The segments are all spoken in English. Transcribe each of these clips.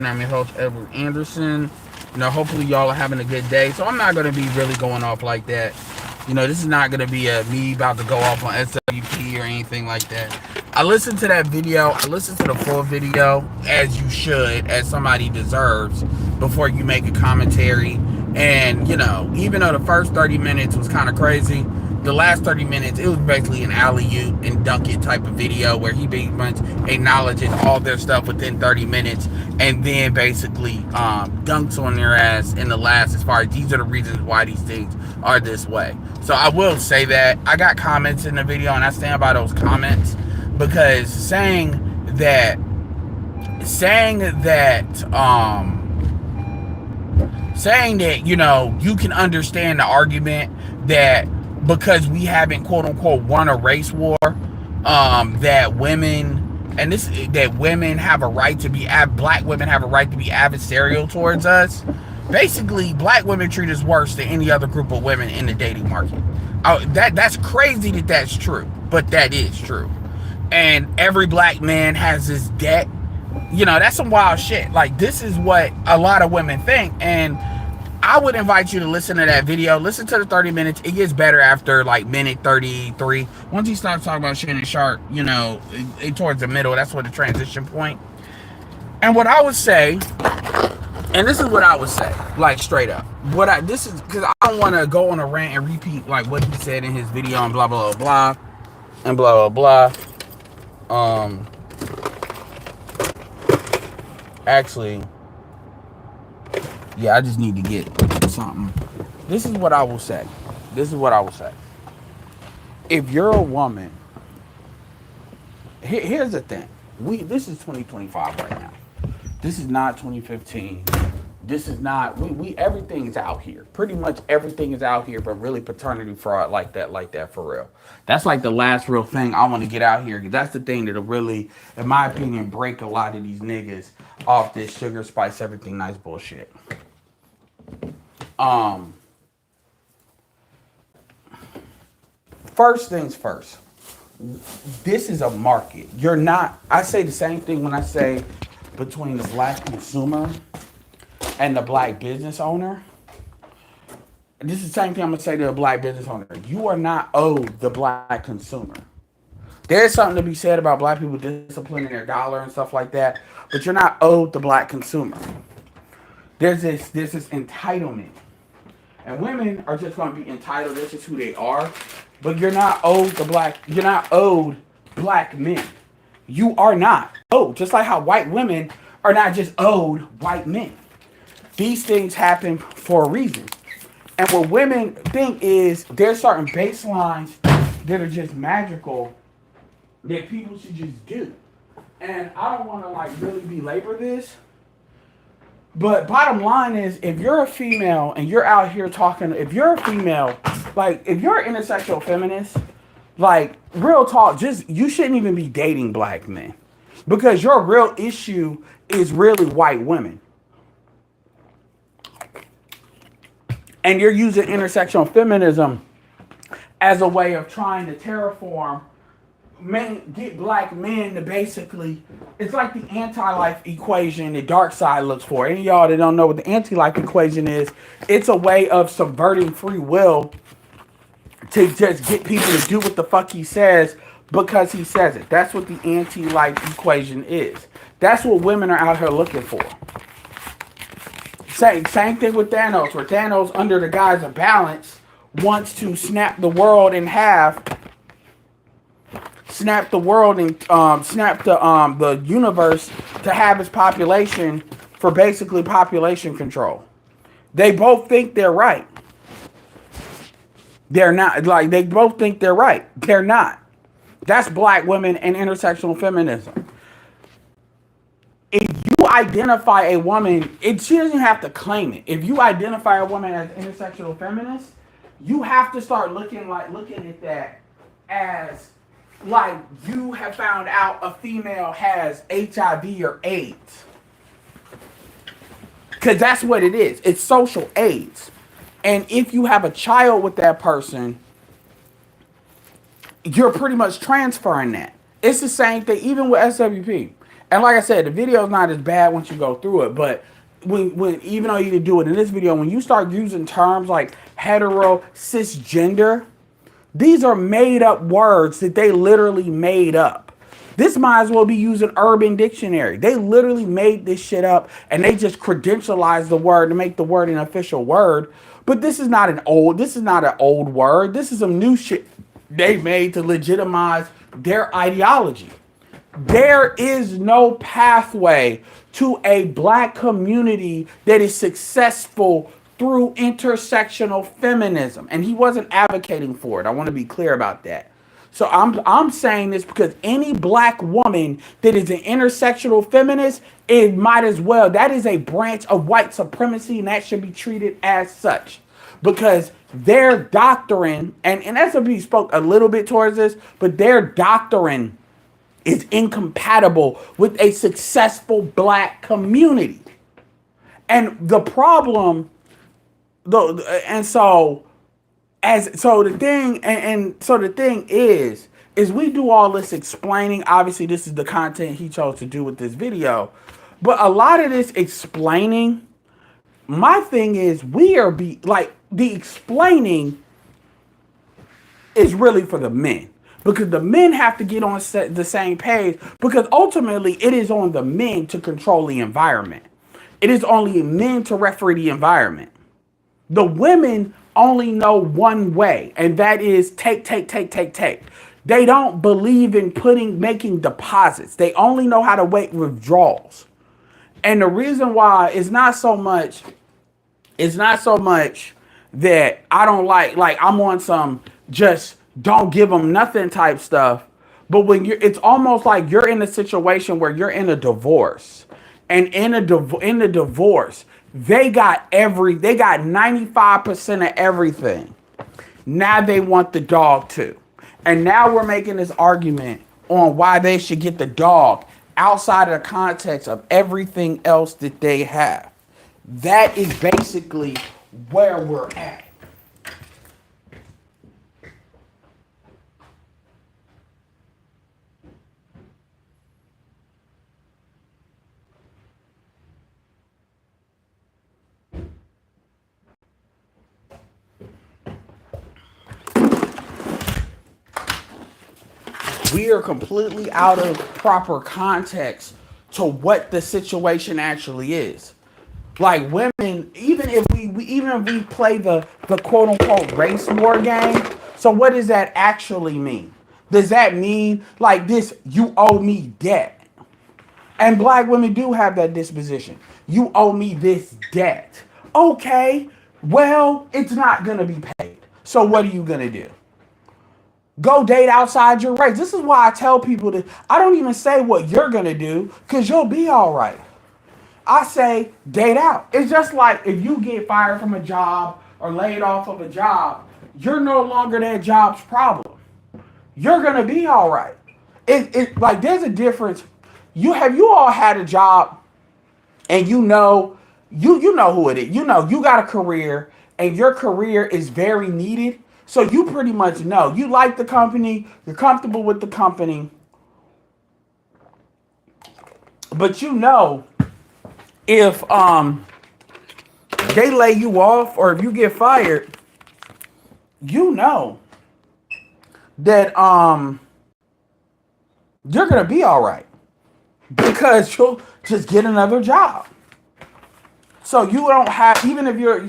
I'm your host, Edward Anderson. Hopefully y'all are having a good day. So I'm not going to be really going off like that. This is not going to be me about to go off on SWP or anything like that. I listened to that video. I listened to the full video, as you should, as somebody deserves, before you make a commentary. And, even though the first 30 minutes was kind of crazy, the last 30 minutes, it was basically an alley-oop and dunk it type of video where he pretty much acknowledges all their stuff within 30 minutes and then basically dunks on their ass in the last, as far as these are the reasons why these things are this way. So I will say that I got comments in the video and I stand by those comments, because saying that you can understand the argument that because we haven't quote unquote won a race war, that women have a right to be black women have a right to be adversarial towards us. Basically, black women treat us worse than any other group of women in the dating market. That's crazy that that's true, but that is true. And every black man has his debt. That's some wild shit. Like, this is what a lot of women think. And I would invite you to listen to that video. Listen to the 30 minutes. It gets better after like minute 33. Once he starts talking about Shannon Sharp, towards the middle, that's what the transition point. And what I would say, and this is what I would say, like straight up. This is because I don't want to go on a rant and repeat like what he said in his video and blah blah blah and blah blah blah. Actually, yeah, I just need to get something. This is what I will say. If you're a woman, here's the thing. This is 2025 right now. This is not 2015. This is not everything's out here. Pretty much everything is out here, but really paternity fraud like that for real. That's like the last real thing I want to get out here. That's the thing that'll really, in my opinion, break a lot of these niggas off this sugar spice everything nice bullshit. First things first. This is a market. I say the same thing when I say between the black consumer and the black business owner. This is the same thing I'm gonna say to a black business owner. You are not owed the black consumer. There's something to be said about black people disciplining their dollar and stuff like that, but you're not owed the black consumer. There's this entitlement. And women are just gonna be entitled, this is who they are. But you're not owed black men. You are not owed. Just like how white women are not just owed white men. These things happen for a reason. And what women think is there's certain baselines that are just magical that people should just do. And I don't want to like really belabor this. But bottom line is, if you're a female and you're out here talking, if you're a female, like if you're an intersectional feminist, like real talk, you shouldn't even be dating black men, because your real issue is really white women. And you're using intersectional feminism as a way of trying to terraform get black men to basically, it's like the anti-life equation the dark side looks for. Any of y'all that don't know what the anti-life equation is, it's a way of subverting free will to just get people to do what the fuck he says because he says it. That's what the anti-life equation is. That's what women are out here looking for. Same thing with Thanos, where Thanos, under the guise of balance, wants to snap the world in half. Snap the world and snap the universe to have its population for basically population control. They both think they're right. They're not. Like, they both think they're right. They're not. That's black women and intersectional feminism. If you identify a woman, she doesn't have to claim it. If you identify a woman as intersectional feminist, you have to start looking at that as like you have found out a female has HIV or AIDS. Because that's what it is. It's social AIDS. And if you have a child with that person, you're pretty much transferring that. It's the same thing, even with SWP. And like I said, the video is not as bad once you go through it, but when even though you do it in this video, when you start using terms like hetero, cisgender, these are made up words that they literally made up. This might as well be using Urban Dictionary. They literally made this shit up and they just credentialized the word to make the word an official word. But this is not an old word. This is some new shit they made to legitimize their ideology. There is no pathway to a black community that is successful through intersectional feminism. And he wasn't advocating for it. I want to be clear about that. So I'm saying this because any black woman that is an intersectional feminist, it might as well. That is a branch of white supremacy, and that should be treated as such. Because their doctrine, and SWB spoke a little bit towards this, but their doctrine is incompatible with a successful black community. And the problem, the thing is we do all this explaining. Obviously, this is the content he chose to do with this video. But a lot of this explaining, my thing is the explaining is really for the men. Because the men have to get on the same page, because ultimately it is on the men to control the environment. It is only men to referee the environment. The women only know one way, and that is take. They don't believe in making deposits. They only know how to make withdrawals. And the reason why is not so much that I don't like I'm on some just don't give them nothing type stuff. But when it's almost like you're in a situation where you're in a divorce, and in the divorce, they got 95% of everything. Now they want the dog too. And now we're making this argument on why they should get the dog outside of the context of everything else that they have. That is basically where we're at. We are completely out of proper context to what the situation actually is. Like women, even if we play the quote unquote race war game, so what does that actually mean? Does that mean like this, you owe me debt? And black women do have that disposition. You owe me this debt. Okay, well, it's not gonna be paid. So what are you gonna do? Go date outside your race. This is why I tell people that I don't even say what you're going to do, because you'll be all right. I say date out. It's just like if you get fired from a job or laid off of a job, you're no longer that job's problem. You're going to be all right. It like there's a difference. You all had a job and you know who it is. You know you got a career and your career is very needed. So you pretty much know. You like the company. You're comfortable with the company. But you know if they lay you off or if you get fired, you know that you're going to be all right. Because you'll just get another job. So you don't have, even if you're,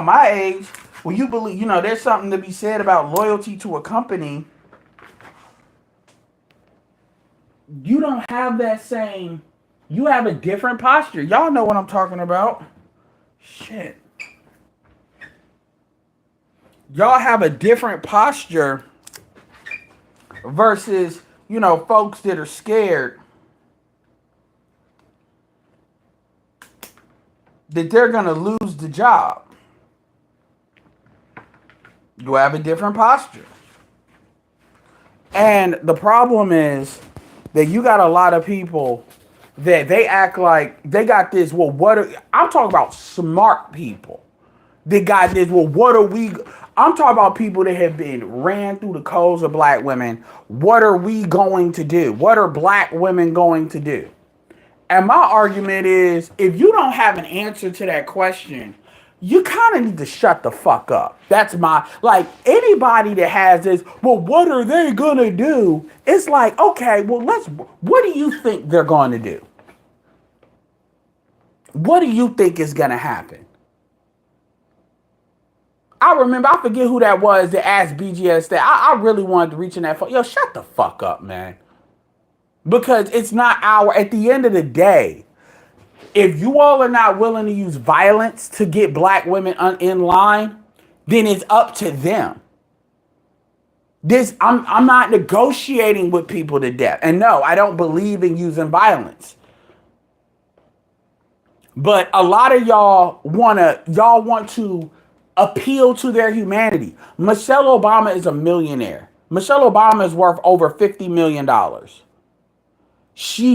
my age, well, you believe, there's something to be said about loyalty to a company. You don't have that same, you have a different posture. Y'all know what I'm talking about. Shit. Y'all have a different posture versus, folks that are scared that they're going to lose the job. You have a different posture. And the problem is that you got a lot of people that they act like they got this, I'm talking about smart people. They got this, I'm talking about people that have been ran through the coals of black women. What are we going to do? What are black women going to do? And my argument is, if you don't have an answer to that question, you kind of need to shut the fuck up. That's my, like, anybody that has this, well, what are they gonna do? It's like, okay, well, what do you think they're gonna do? What do you think is gonna happen? I remember, I forget who that was that asked BGS that. I really wanted to reach in that phone. Yo, shut the fuck up, man. Because it's not at the end of the day, if you all are not willing to use violence to get black women in line, then it's up to them. I'm not negotiating with people to death. And no, I don't believe in using violence. But a lot of y'all want to appeal to their humanity. Michelle Obama is a millionaire. Michelle Obama is worth over $50 million.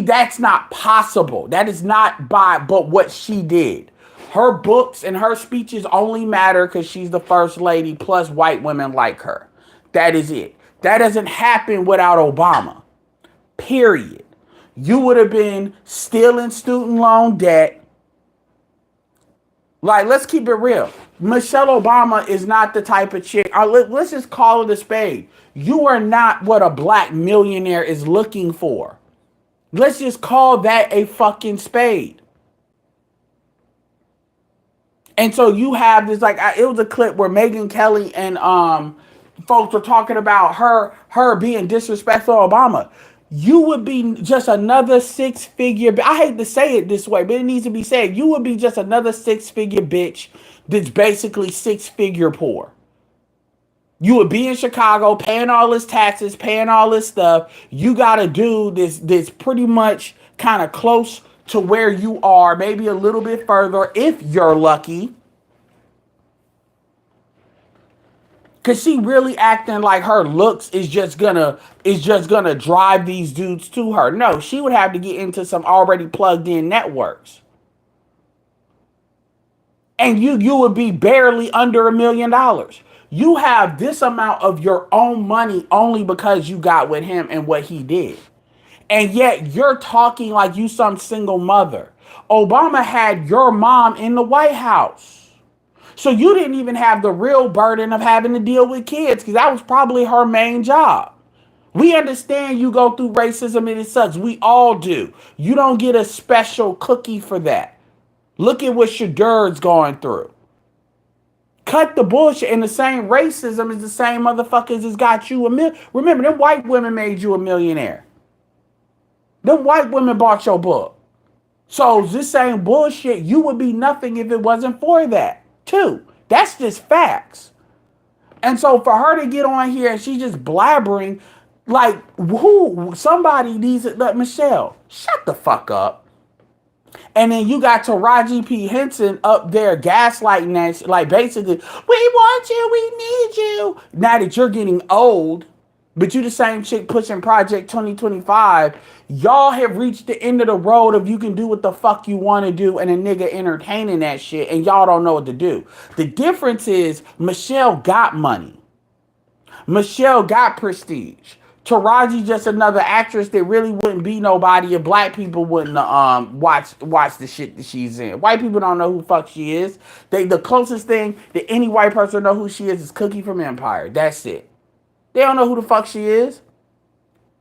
That's not possible. That is not but what she did. Her books and her speeches only matter because she's the first lady plus white women like her. That is it. That doesn't happen without Obama. Period. You would have been still in student loan debt. Like, let's keep it real. Michelle Obama is not the type of chick. Let's just call it a spade. You are not what a black millionaire is looking for. Let's just call that a fucking spade. And so you have this, like, it was a clip where Megyn Kelly and folks were talking about her being disrespectful to Obama. You would be just another six-figure. I hate to say it this way, but it needs to be said. You would be just another six-figure bitch that's basically six-figure poor. You would be in Chicago paying all this taxes, paying all this stuff. You got to do this pretty much kind of close to where you are, maybe a little bit further if you're lucky. Cause she really acting like her looks is just gonna drive these dudes to her. No, she would have to get into some already plugged in networks. And you would be barely under $1 million. You have this amount of your own money only because you got with him and what he did. And yet you're talking like you some single mother. Obama had your mom in the White House. So you didn't even have the real burden of having to deal with kids because that was probably her main job. We understand you go through racism and it sucks. We all do. You don't get a special cookie for that. Look at what Shadur's going through. Cut the bullshit. And the same racism is the same motherfuckers that's got you Remember, them white women made you a millionaire. Them white women bought your book. So this same bullshit, you would be nothing if it wasn't for that. Too. That's just facts. And so for her to get on here and she's just blabbering, like, somebody needs it. Like, Michelle, shut the fuck up. And then you got Taraji P. Henson up there gaslighting that, like, basically, we want you, we need you. Now that you're getting old, but you the same chick pushing Project 2025, y'all have reached the end of the road of you can do what the fuck you want to do and a nigga entertaining that shit and y'all don't know what to do. The difference is Michelle got money. Michelle got prestige. Taraji just another actress that really wouldn't be nobody if black people wouldn't watch the shit that she's in. White people don't know who the fuck she is. The closest thing that any white person know who she is Cookie from Empire. That's it. They don't know who the fuck she is.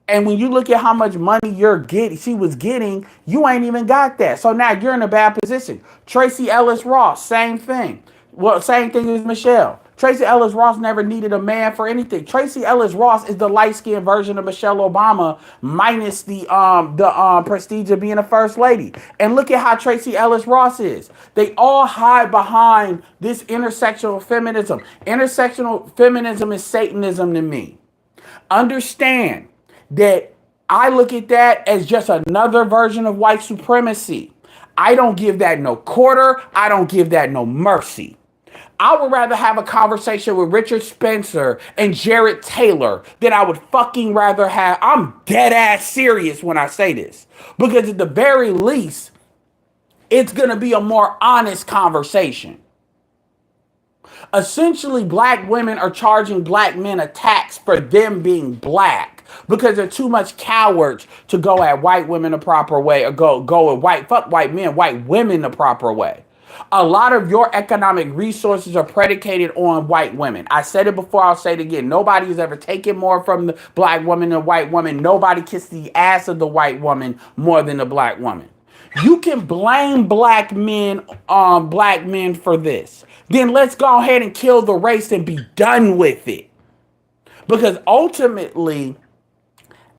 And when you look at how much money she was getting, you ain't even got that. So now you're in a bad position. Tracee Ellis Ross, same thing. Well, same thing as Michelle. Tracee Ellis Ross never needed a man for anything. Tracee Ellis Ross is the light-skinned version of Michelle Obama minus the prestige of being a first lady. And look at how Tracee Ellis Ross is. They all hide behind this intersectional feminism. Intersectional feminism is Satanism to me. Understand that I look at that as just another version of white supremacy. I don't give that no quarter. I don't give that no mercy. I would rather have a conversation with Richard Spencer and Jared Taylor than I would fucking rather have. I'm dead ass serious when I say this. Because at the very least, it's going to be a more honest conversation. Essentially, black women are charging black men a tax for them being black. because they're too much cowards to go at white women the proper way or go at fuck white men, white women the proper way. A lot of your economic resources are predicated on white women. I said it before, I'll say it again. Nobody has ever taken more from the black woman than the white woman. Nobody kissed the ass of the white woman more than the black woman. You can blame black men for this. Then let's go ahead and kill the race and be done with it. Because ultimately,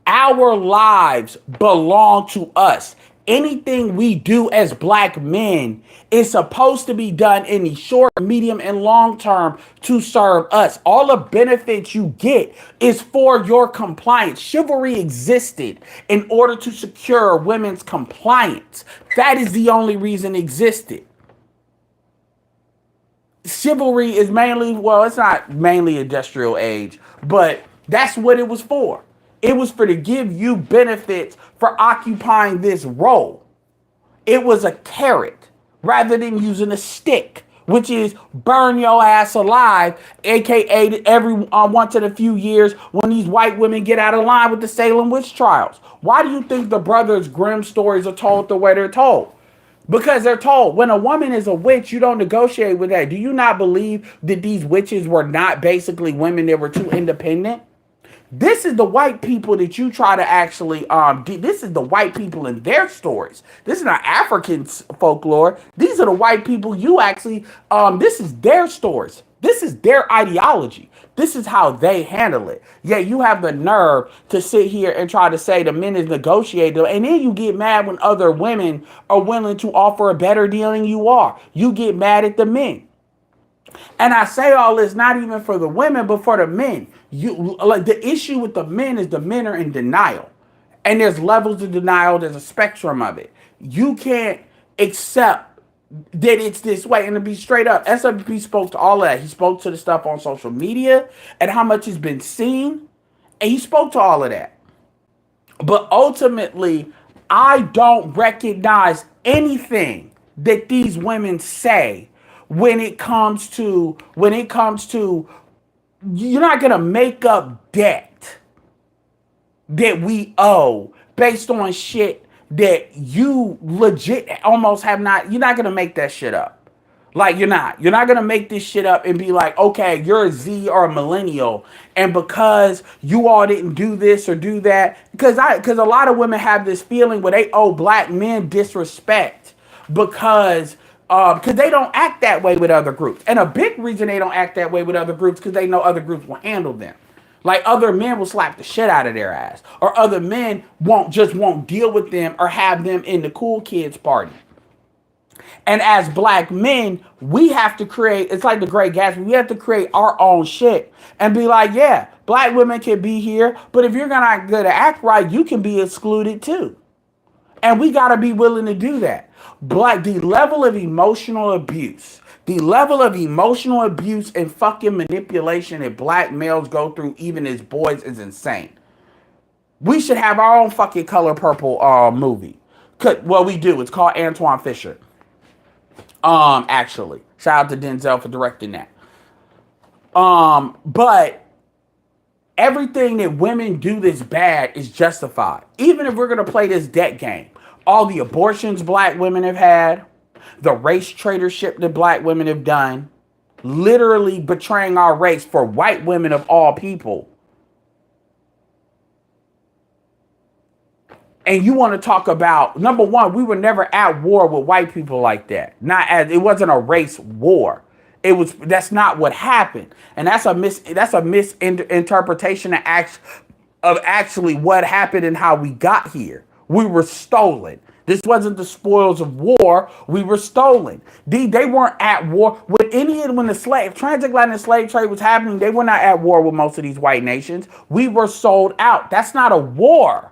our lives belong to us. Anything we do as black men is supposed to be done in the short, medium, and long term to serve us. All the benefits you get is for your compliance. Chivalry existed in order to secure women's compliance. That is the only reason it existed. Chivalry is mainly, well, it's not mainly industrial age, but that's what it was for. It was for to give you benefits for occupying this role. It was a carrot rather than using a stick, which is burn your ass alive, aka every once in a few years when these white women get out of line with the Salem witch trials. Why do you think the Brothers Grimm stories are told the way they're told? Because they're told when a woman is a witch, you don't negotiate with that. Do you not believe that these witches were not basically women that were too independent? This is the white people that you try to actually, this is the white people in their stories. This is not African folklore. These are the white people you actually, this is their stories. This is their ideology. This is how they handle it. Yet you have the nerve to sit here and try to say the men is negotiating. And then you get mad when other women are willing to offer a better deal than you are. You get mad at the men. And I say all this not even for the women, but for the men. You like the issue with the men is the men are in denial. And there's levels of denial, there's a spectrum of it. You can't accept that it's this way. And to be straight up, SWP spoke to all of that. He spoke to the stuff on social media and how much has been seen. And he spoke to all of that. But ultimately, I don't recognize anything that these women say when it comes to you're not going to make up debt that we owe based on shit that you legit almost have not. You're not going to make that shit up. Like you're not going to make this shit up and be like, okay, you're a Z or a millennial. And because you all didn't do this or do that, because a lot of women have this feeling where they owe black men disrespect because they don't act that way with other groups. And a big reason they don't act that way with other groups because they know other groups will handle them. Like other men will slap the shit out of their ass. Or other men won't deal with them or have them in the cool kids party. And as black men, we have to create, it's like the Great Gatsby, we have to create our own shit and be like, yeah, black women can be here, but if you're not gonna act right, you can be excluded too. And we gotta be willing to do that. The level of emotional abuse and fucking manipulation that black males go through, even as boys, is insane. We should have our own fucking Color Purple movie. Well, we do. It's called Antoine Fisher. Actually, shout out to Denzel for directing that. But everything that women do that's bad is justified. Even if we're gonna play this debt game. All the abortions black women have had, the race traitorship that black women have done, literally betraying our race for white women of all people. And you want to talk about, number one, we were never at war with white people like that. It wasn't a race war. That's not what happened. And that's a misinterpretation of actually what happened and how we got here. We were stolen. This wasn't the spoils of war. We were stolen. They weren't at war when the transatlantic slave trade was happening. They were not at war with most of these white nations. We were sold out. That's not a war.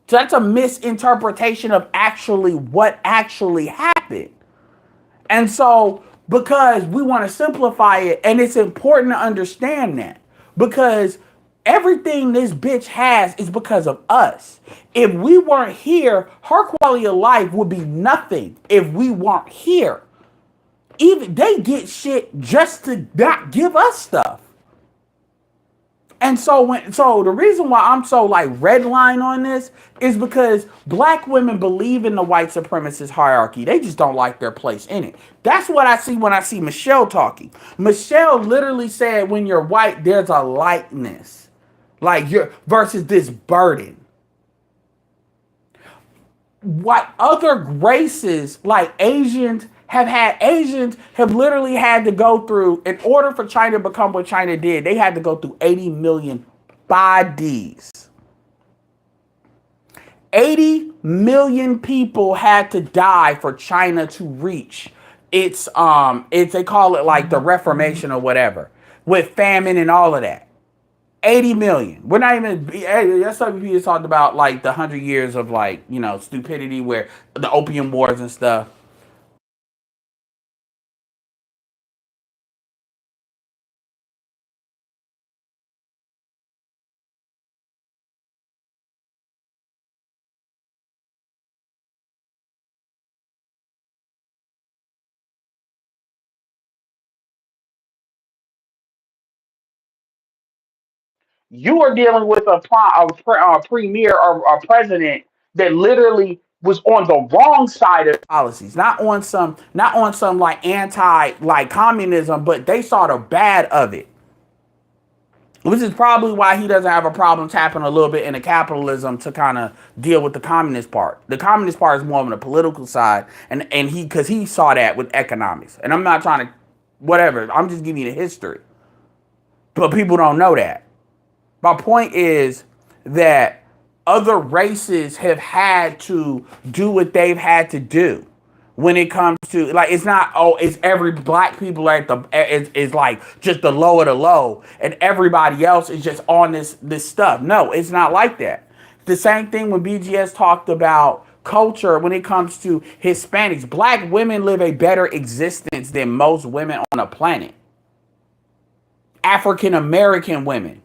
So that's a misinterpretation of actually what actually happened. And so, because we want to simplify it, and it's important to understand that, because everything this bitch has is because of us. If we weren't here, her quality of life would be nothing if we weren't here. Even they get shit just to not give us stuff. And so the reason why I'm so like red line on this is because black women believe in the white supremacist hierarchy. They just don't like their place in it. That's what I see when I see Michelle talking. Michelle literally said when you're white, there's a lightness. Like you're versus this burden. What other races like Asians have literally had to go through in order for China to become what China did. They had to go through 80 million bodies. 80 million people had to die for China to reach it's they call it like the Reformation or whatever, with famine and all of that. 80 million. We're not even, that's something people talked about, like the 100 years of like, stupidity where the opium wars and stuff. You are dealing with a premier or a president that literally was on the wrong side of policies, not on some like anti like communism, but they saw the bad of it. Which is probably why he doesn't have a problem tapping a little bit into capitalism to kind of deal with the communist part. The communist part is more on the political side, and because he saw that with economics. And I'm not trying to, whatever. I'm just giving you the history, but people don't know that. My point is that other races have had to do what they've had to do when it comes to like it's not it's every black people are at the is like just the low of the low and everybody else is just on this stuff. No, it's not like that. The same thing when BGS talked about culture when it comes to Hispanics. Black women live a better existence than most women on the planet. African American women.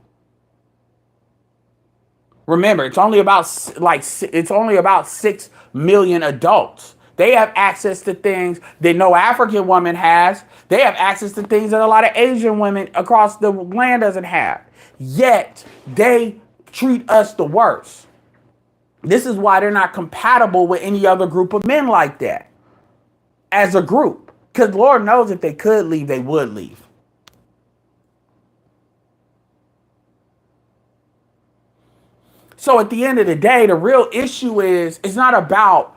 Remember, it's only about 6 million adults. They have access to things that no African woman has. They have access to things that a lot of Asian women across the land doesn't have. Yet they treat us the worst. This is why they're not compatible with any other group of men like that as a group. Because Lord knows if they could leave, they would leave. So at the end of the day, the real issue is it's not about,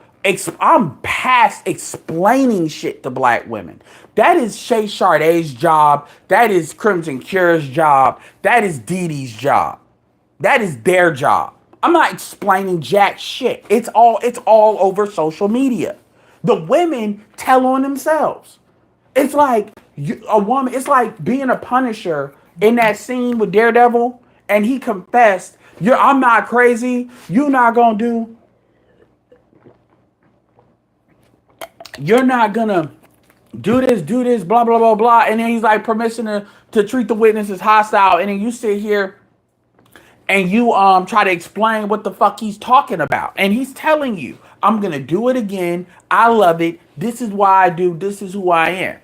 I'm past explaining shit to black women. That is Shay Shardae's job. That is Crimson Cure's job. That is Dee Dee's job. That is their job. I'm not explaining jack shit. It's all over social media. The women tell on themselves. It's like a woman, it's like being a Punisher in that scene with Daredevil, and he confessed, I'm not crazy. You're not gonna do this, blah, blah, blah, blah. And then he's like permission to treat the witnesses hostile. And then you sit here and you try to explain what the fuck he's talking about. And he's telling you, I'm gonna do it again. I love it. This is why I do, this is who I am.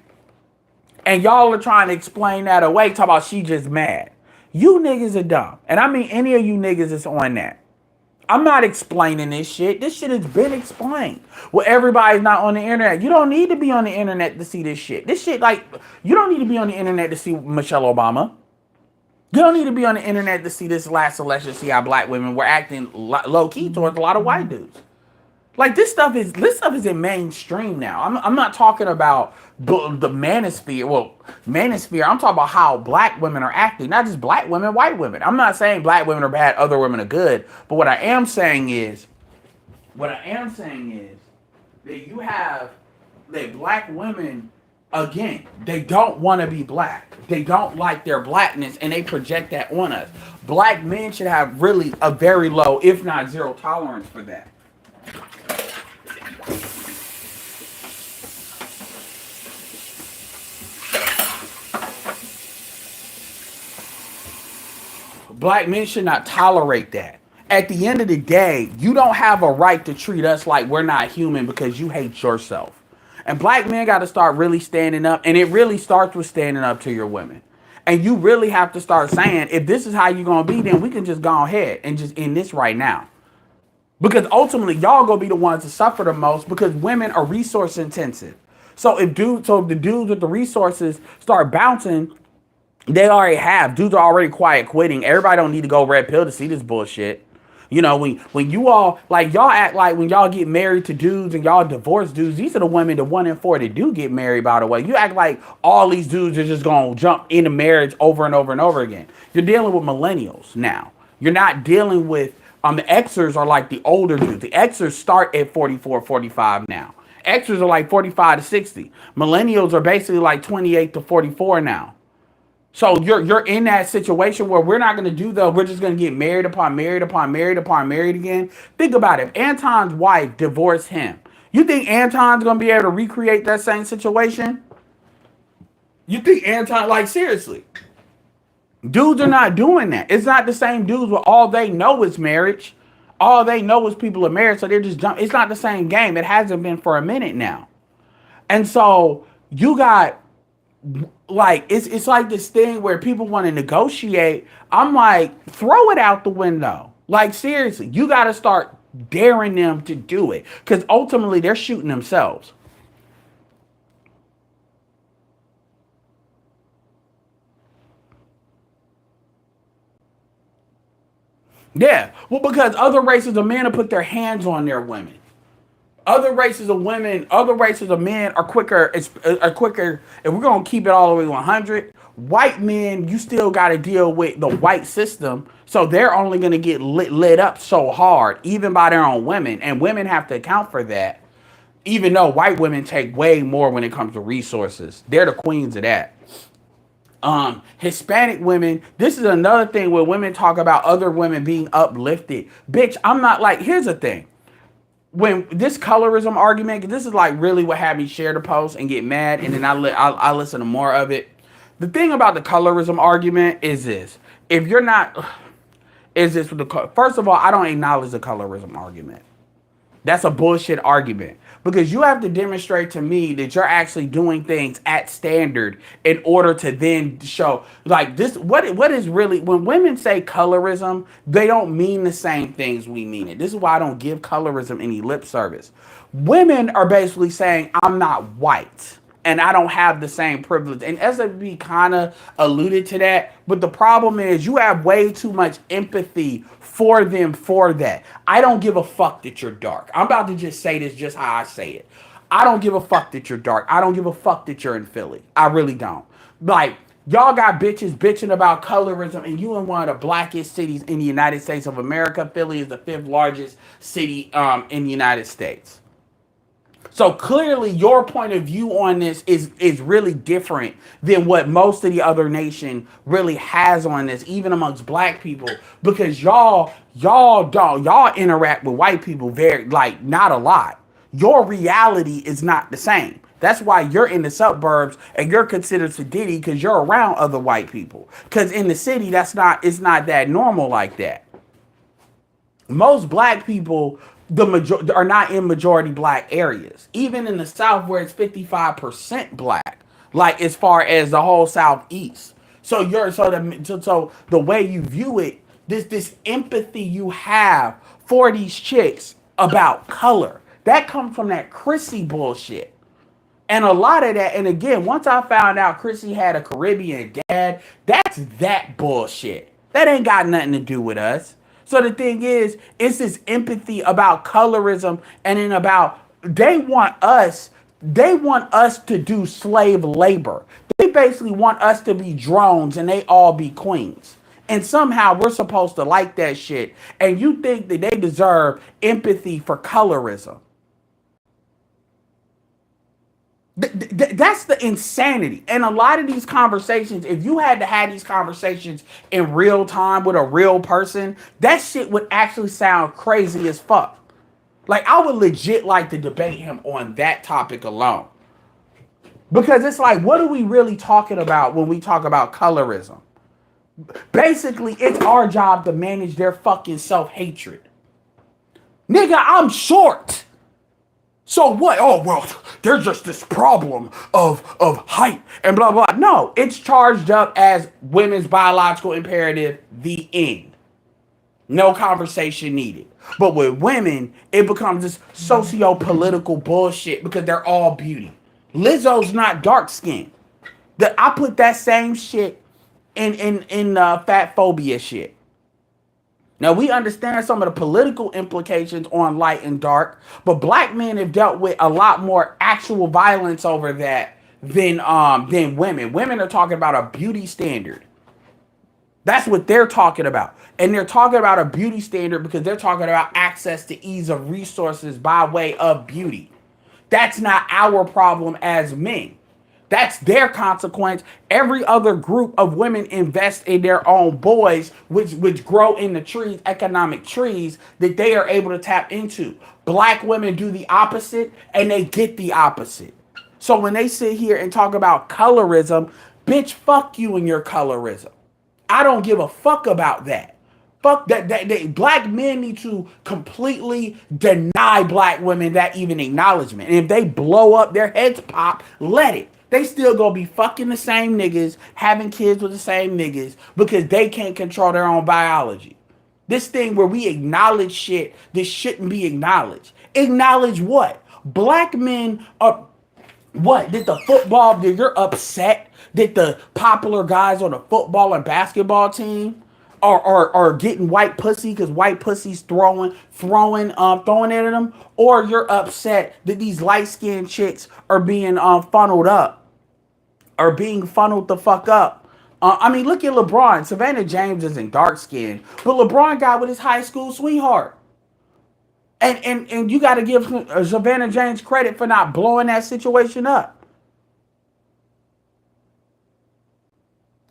And y'all are trying to explain that away, talk about she just mad. You niggas are dumb. And I mean any of you niggas is on that. I'm not explaining this shit. This shit has been explained. Well, everybody's not on the internet. You don't need to be on the internet to see this shit. This shit, like, you don't need to be on the internet to see Michelle Obama. You don't need to be on the internet to see this last election, see how black women were acting low-key towards a lot of white dudes. Like, this stuff is in mainstream now. I'm not talking about the manosphere. Well, manosphere, I'm talking about how black women are acting. Not just black women, white women. I'm not saying black women are bad, other women are good. But what I am saying is that you have that black women, again, they don't want to be black. They don't like their blackness, and they project that on us. Black men should have really a very low, if not zero tolerance for that. Black men should not tolerate that. At the end of the day, you don't have a right to treat us like we're not human because you hate yourself. And black men got to start really standing up. And it really starts with standing up to your women. And you really have to start saying, if this is how you're going to be, then we can just go ahead and just end this right now. Because ultimately, y'all going to be the ones to suffer the most because women are resource intensive. So if the dudes with the resources start bouncing, they already have. Dudes are already quiet quitting. Everybody don't need to go red pill to see this bullshit. You know, when you all, like, y'all act like when y'all get married to dudes and y'all divorce dudes, these are the women, the 1 in 4 that do get married, by the way. You act like all these dudes are just going to jump into marriage over and over and over again. You're dealing with millennials now. You're not dealing with, the Xers are like the older dudes. The Xers start at 44, 45 now. Xers are like 45 to 60. Millennials are basically like 28 to 44 now. So you're in that situation where we're not going to we're just going to get married upon married upon married upon married again. Think about it. If Anton's wife divorced him, you think Anton's going to be able to recreate that same situation? You think Anton, like, seriously? Dudes are not doing that. It's not the same dudes where all they know is marriage. All they know is people are married, so they're just jumping. It's not the same game. It hasn't been for a minute now. And so you got, like, it's like this thing where people want to negotiate. I'm like, throw it out the window. Like, seriously, you got to start daring them to do it because ultimately they're shooting themselves. Yeah, well, because other races of men will put their hands on their women. Other races of women, other races of men are quicker. Are quicker. If we're gonna keep it all the way 100, white men, you still got to deal with the white system. So they're only gonna get lit up so hard, even by their own women, and women have to account for that. Even though white women take way more when it comes to resources, they're the queens of that. Hispanic women, this is another thing where women talk about other women being uplifted. Bitch, I'm not like, here's the thing. When this colorism argument, this is like really what had me share the post and get mad, and then I listen to more of it. The thing about the colorism argument is this: if you're not, is this with the first of all, I don't acknowledge the colorism argument. That's a bullshit argument because you have to demonstrate to me that you're actually doing things at standard in order to then show like this. What is really, when women say colorism, they don't mean the same things we mean it. This is why I don't give colorism any lip service. Women are basically saying I'm not white and I don't have the same privilege. And SFB kind of alluded to that. But the problem is you have way too much empathy for them for that. I don't give a fuck that you're dark. I'm about to just say this just how I say it. I don't give a fuck that you're dark. I don't give a fuck that you're in Philly. I really don't. Like, y'all got bitches bitching about colorism, and you in one of the blackest cities in the United States of America. Philly is the 5th largest city in the United States. So clearly your point of view on this is really different than what most of the other nation really has on this, even amongst black people, because y'all interact with white people very, like, not a lot. Your reality is not the same. That's why you're in the suburbs and you're considered sedity because you're around other white people. Because in the city, it's not that normal like that. Most black people are not in majority black areas. Even in the South where it's 55% black, like as far as the whole Southeast. So the way you view it, this empathy you have for these chicks about color, that comes from that Chrissy bullshit. And a lot of that, and again, once I found out Chrissy had a Caribbean dad, that's that bullshit. That ain't got nothing to do with us. So the thing is, it's this empathy about colorism, and then about they want us to do slave labor. They basically want us to be drones and they all be queens. And somehow we're supposed to like that shit. And you think that they deserve empathy for colorism. That's the insanity. And a lot of these conversations, if you had to have these conversations in real time with a real person, that shit would actually sound crazy as fuck. Like, I would legit like to debate him on that topic alone. Because it's like, what are we really talking about when we talk about colorism? Basically, it's our job to manage their fucking self-hatred. Nigga, I'm short. So what? Oh well, there's just this problem of height and blah blah. No, it's charged up as women's biological imperative. The end. No conversation needed. But with women, it becomes this socio-political bullshit because they're all beauty. Lizzo's not dark skinned. I put that same shit in fat phobia shit. Now we understand some of the political implications on light and dark, but black men have dealt with a lot more actual violence over that than women. Women are talking about a beauty standard. That's what they're talking about. And they're talking about a beauty standard because they're talking about access to ease of resources by way of beauty. That's not our problem as men. That's their consequence. Every other group of women invest in their own boys, which grow in the trees, economic trees that they are able to tap into. Black women do the opposite, and they get the opposite. So when they sit here and talk about colorism, bitch, fuck you and your colorism. I don't give a fuck about that. Fuck that. Black men need to completely deny black women that even acknowledgement. And if they blow up, their heads pop, let it. They still gonna be fucking the same niggas, having kids with the same niggas because they can't control their own biology. This thing where we acknowledge shit that shouldn't be acknowledged. Acknowledge what? Black men are what? Did the football, did you're upset that the popular guys on the football and basketball team are getting white pussy because white pussy's throwing at them, or you're upset that these light-skinned chicks are being funneled up, are being funneled the fuck up. I mean, look at LeBron. Savannah James isn't dark skinned, but LeBron got with his high school sweetheart. And you got to give Savannah James credit for not blowing that situation up.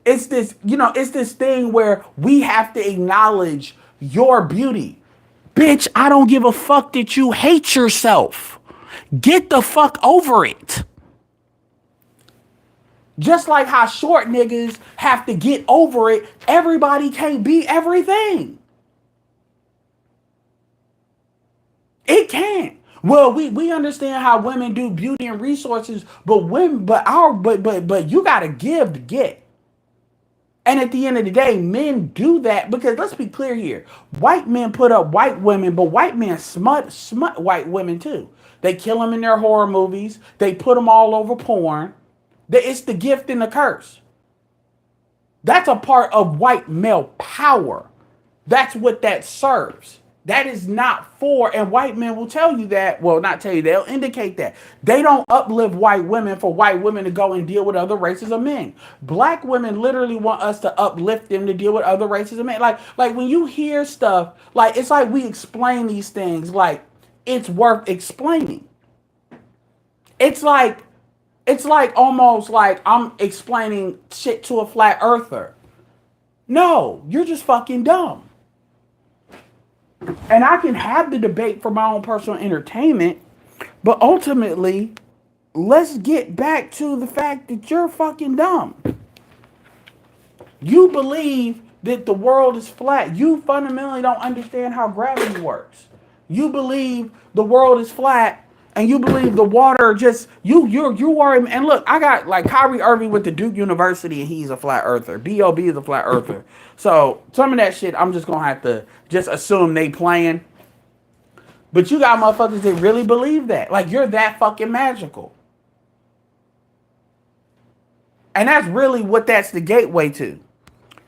It's this thing where we have to acknowledge your beauty. Bitch, I don't give a fuck that you hate yourself. Get the fuck over it. Just like how short niggas have to get over it, everybody can't be everything. It can't. Well, we understand how women do beauty and resources, but you gotta give to get. And at the end of the day, men do that because let's be clear here. White men put up white women, but white men smut white women too. They kill them in their horror movies. They put them all over porn. It's the gift and the curse. That's a part of white male power. That's what that serves. That is not for, and white men will tell you that, well, not tell you, they'll indicate that. They don't uplift white women for white women to go and deal with other races of men. Black women literally want us to uplift them to deal with other races of men. Like when you hear stuff, like it's like we explain these things like it's worth explaining. It's like almost like I'm explaining shit to a flat earther. No, you're just fucking dumb. And I can have the debate for my own personal entertainment, but ultimately, let's get back to the fact that you're fucking dumb. You believe that the world is flat. You fundamentally don't understand how gravity works. You believe the world is flat, and you believe the water just you are. And look, I got like Kyrie Irving went to Duke University, and he's a flat earther. B.O.B. is a flat earther. So some of that shit, I'm just gonna have to just assume they playing. But you got motherfuckers that really believe that. Like you're that fucking magical. And that's really what that's the gateway to.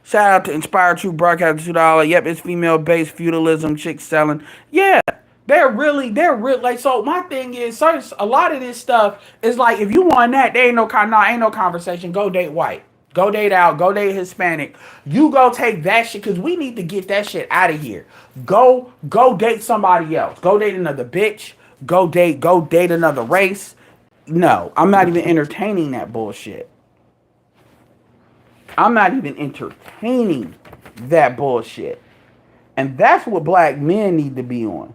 Shout out to Inspired Truth Broadcast $2. Yep, it's female-based feudalism, chicks selling. Yeah, they're really like. So my thing is, a lot of this stuff is like, if you want that, there ain't no conversation. Go date white. Go date out. Go date Hispanic. You go take that shit because we need to get that shit out of here. Go date somebody else. Go date another bitch. Go date another race. No, I'm not even entertaining that bullshit. I'm not even entertaining that bullshit. And that's what black men need to be on.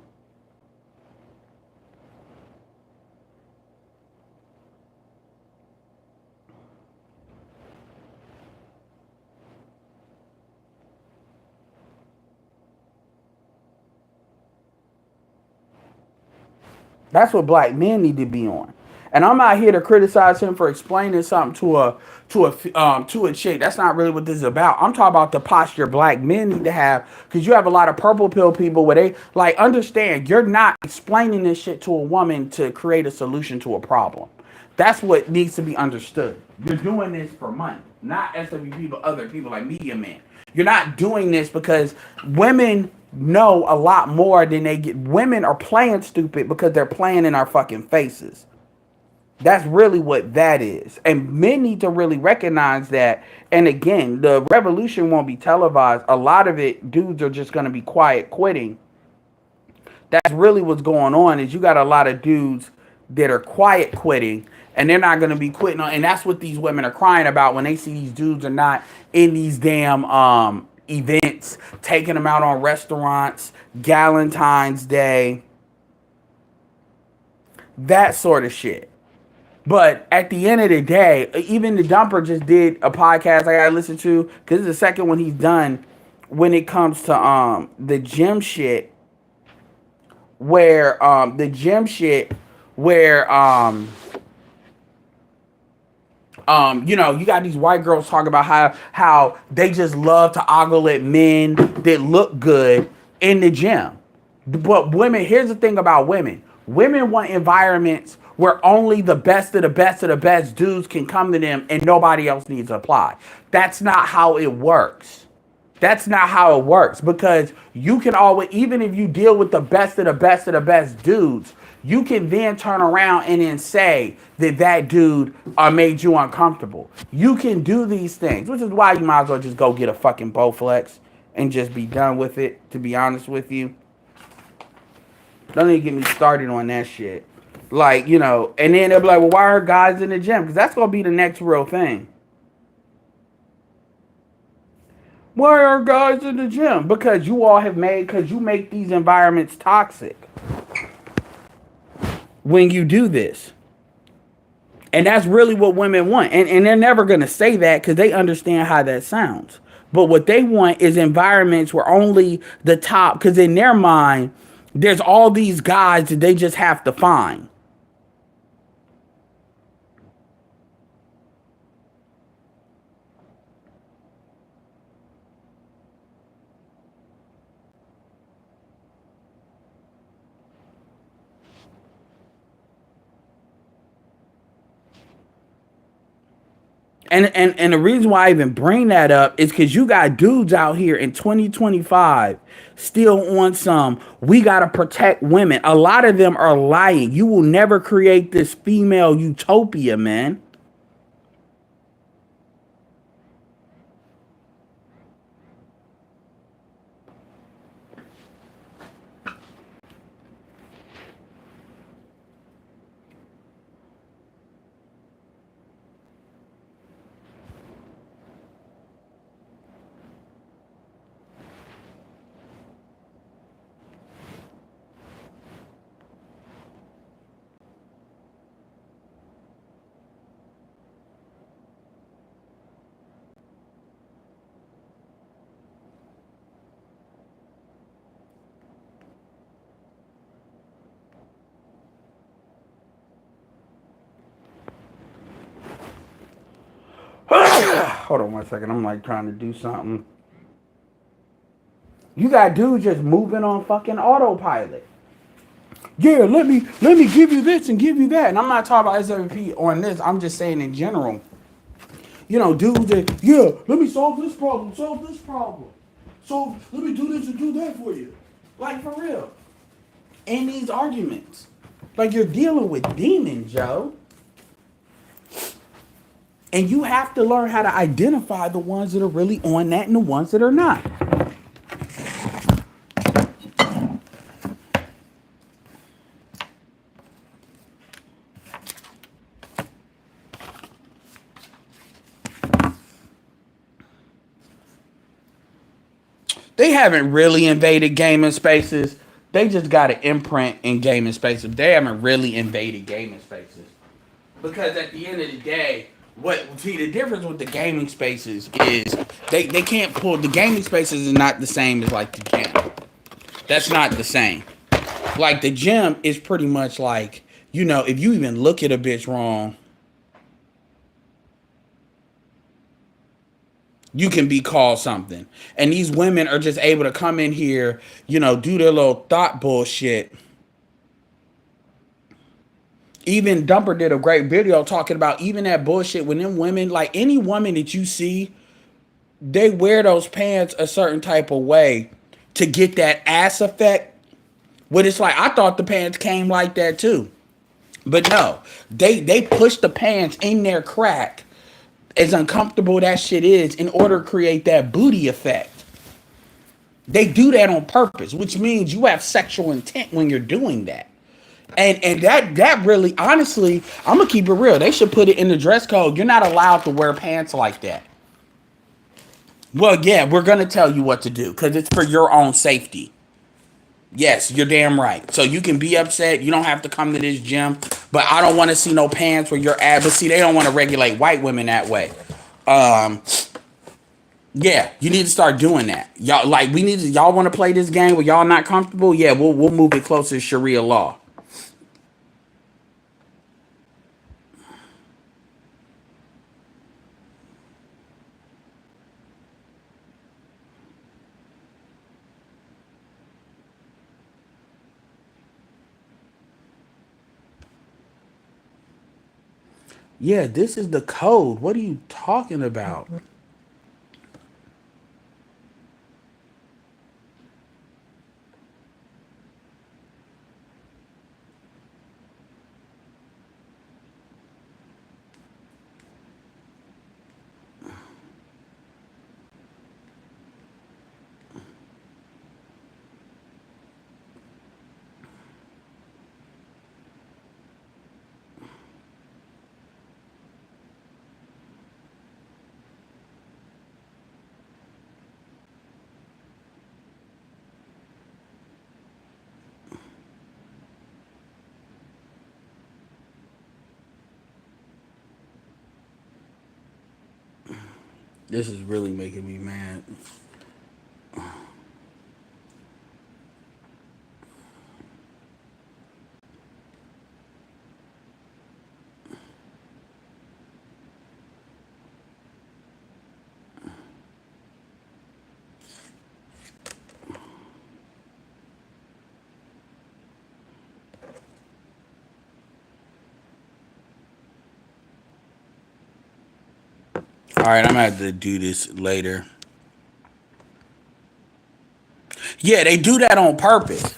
That's what black men need to be on. And I'm not here to criticize him for explaining something to a chick. That's not really what this is about. I'm talking about the posture black men need to have, because you have a lot of purple pill people where they like understand you're not explaining this shit to a woman to create a solution to a problem. That's what needs to be understood. You're doing this for money, not SWP, but other people like media men. You're not doing this because women know a lot more than they get. Women are playing stupid because they're playing in our fucking faces. That's really what that is. And men need to really recognize that. And again, the revolution won't be televised. A lot of it, dudes are just going to be quiet quitting. That's really what's going on, is you got a lot of dudes that are quiet quitting, and they're not going to be quitting on. And that's what these women are crying about when they see these dudes are not in these damn events, taking them out on restaurants, Galentine's Day, that sort of shit. But at the end of the day, even the Dumper just did a podcast I gotta listen to, because it's the second one he's done when it comes to the gym shit, where you know, you got these white girls talking about how they just love to ogle at men that look good in the gym. But women, here's the thing about women. Women want environments where only the best of the best of the best dudes can come to them and nobody else needs to apply. That's not how it works. That's not how it works, because you can always, even if you deal with the best of the best of the best dudes, you can then turn around and then say that that dude made you uncomfortable. You can do these things, which is why you might as well just go get a fucking Bowflex and just be done with it, to be honest with you. Don't even get me started on that shit. Like, you know, and then they'll be like, well, why are guys in the gym? Because that's going to be the next real thing. Why are guys in the gym? Because you all have made, because you make these environments toxic when you do this. And that's really what women want. And they're never going to say that because they understand how that sounds. But what they want is environments where only the top, because in their mind, there's all these guys that they just have to find. And the reason why I even bring that up is because you got dudes out here in 2025 still on some, we got to protect women. A lot of them are lying. You will never create this female utopia, man. Hold on 1 second. I'm like trying to do something. You got dudes just moving on fucking autopilot. Yeah, let me give you this and give you that. And I'm not talking about SWP on this. I'm just saying in general. You know, dudes that, yeah, let me solve this problem. So let me do this and do that for you. Like, for real. In these arguments. Like, you're dealing with demons, Joe. And you have to learn how to identify the ones that are really on that and the ones that are not. They haven't really invaded gaming spaces. They just got an imprint in gaming spaces. They haven't really invaded gaming spaces. Because at the end of the day, the difference with the gaming spaces is they can't pull, the gaming spaces is not the same as like the gym. That's not the same. Like the gym is pretty much like, if you even look at a bitch wrong, you can be called something. And these women are just able to come in here, do their little thought bullshit. Even Dumper did a great video talking about even that bullshit when them women, like any woman that you see, they wear those pants a certain type of way to get that ass effect. But it's like I thought the pants came like that too. But no, they push the pants in their crack, as uncomfortable that shit is, in order to create that booty effect. They do that on purpose, which means you have sexual intent when you're doing that. And that really, honestly, I'm gonna keep it real. They should put it in the dress code. You're not allowed to wear pants like that. Well, yeah, we're gonna tell you what to do because it's for your own safety. Yes, you're damn right. So you can be upset. You don't have to come to this gym, but I don't want to see no pants where you're at. But see, they don't want to regulate white women that way. Um, yeah, you need to start doing that. Y'all like we need to. Y'all want to play this game where y'all not comfortable? Yeah, we'll move it closer to Sharia law. Yeah, this is the code. What are you talking about? This is really making me mad. All right, I'm gonna have to do this later. Yeah, they do that on purpose.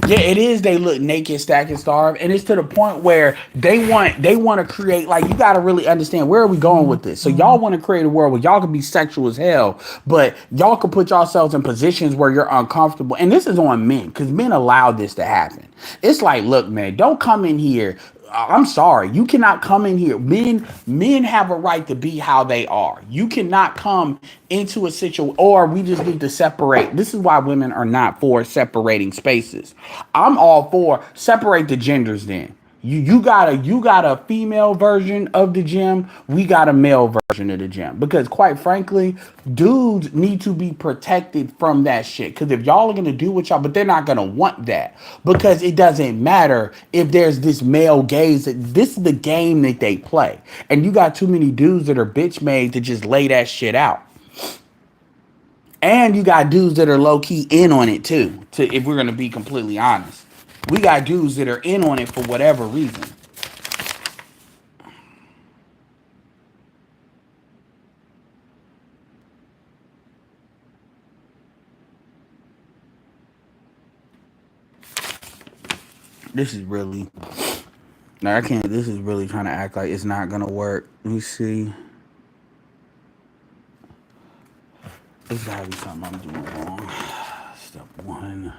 Yeah, it is. They look naked, stack, and starve, and it's to the point where they want to create. Like you got to really understand where are we going with this. So y'all want to create a world where y'all can be sexual as hell, but y'all can put yourselves in positions where you're uncomfortable. And this is on men because men allow this to happen. It's like, look, man, don't come in here. I'm sorry. You cannot come in here. Men have a right to be how they are. You cannot come into a situation, or we just need to separate. This is why women are not for separating spaces. I'm all for separate the genders then. You got a female version of the gym. We got a male version of the gym. Because quite frankly, dudes need to be protected from that shit. Because if y'all are gonna do what y'all, but they're not gonna want that. Because it doesn't matter if there's this male gaze. This is the game that they play. And you got too many dudes that are bitch made to just lay that shit out. And you got dudes that are low key in on it too. If we're gonna be completely honest, we got dudes that are in on it for whatever reason. This is really, no, I can't. This is really trying to act like it's not gonna work. Let me see. This gotta be something I'm doing wrong. Step one.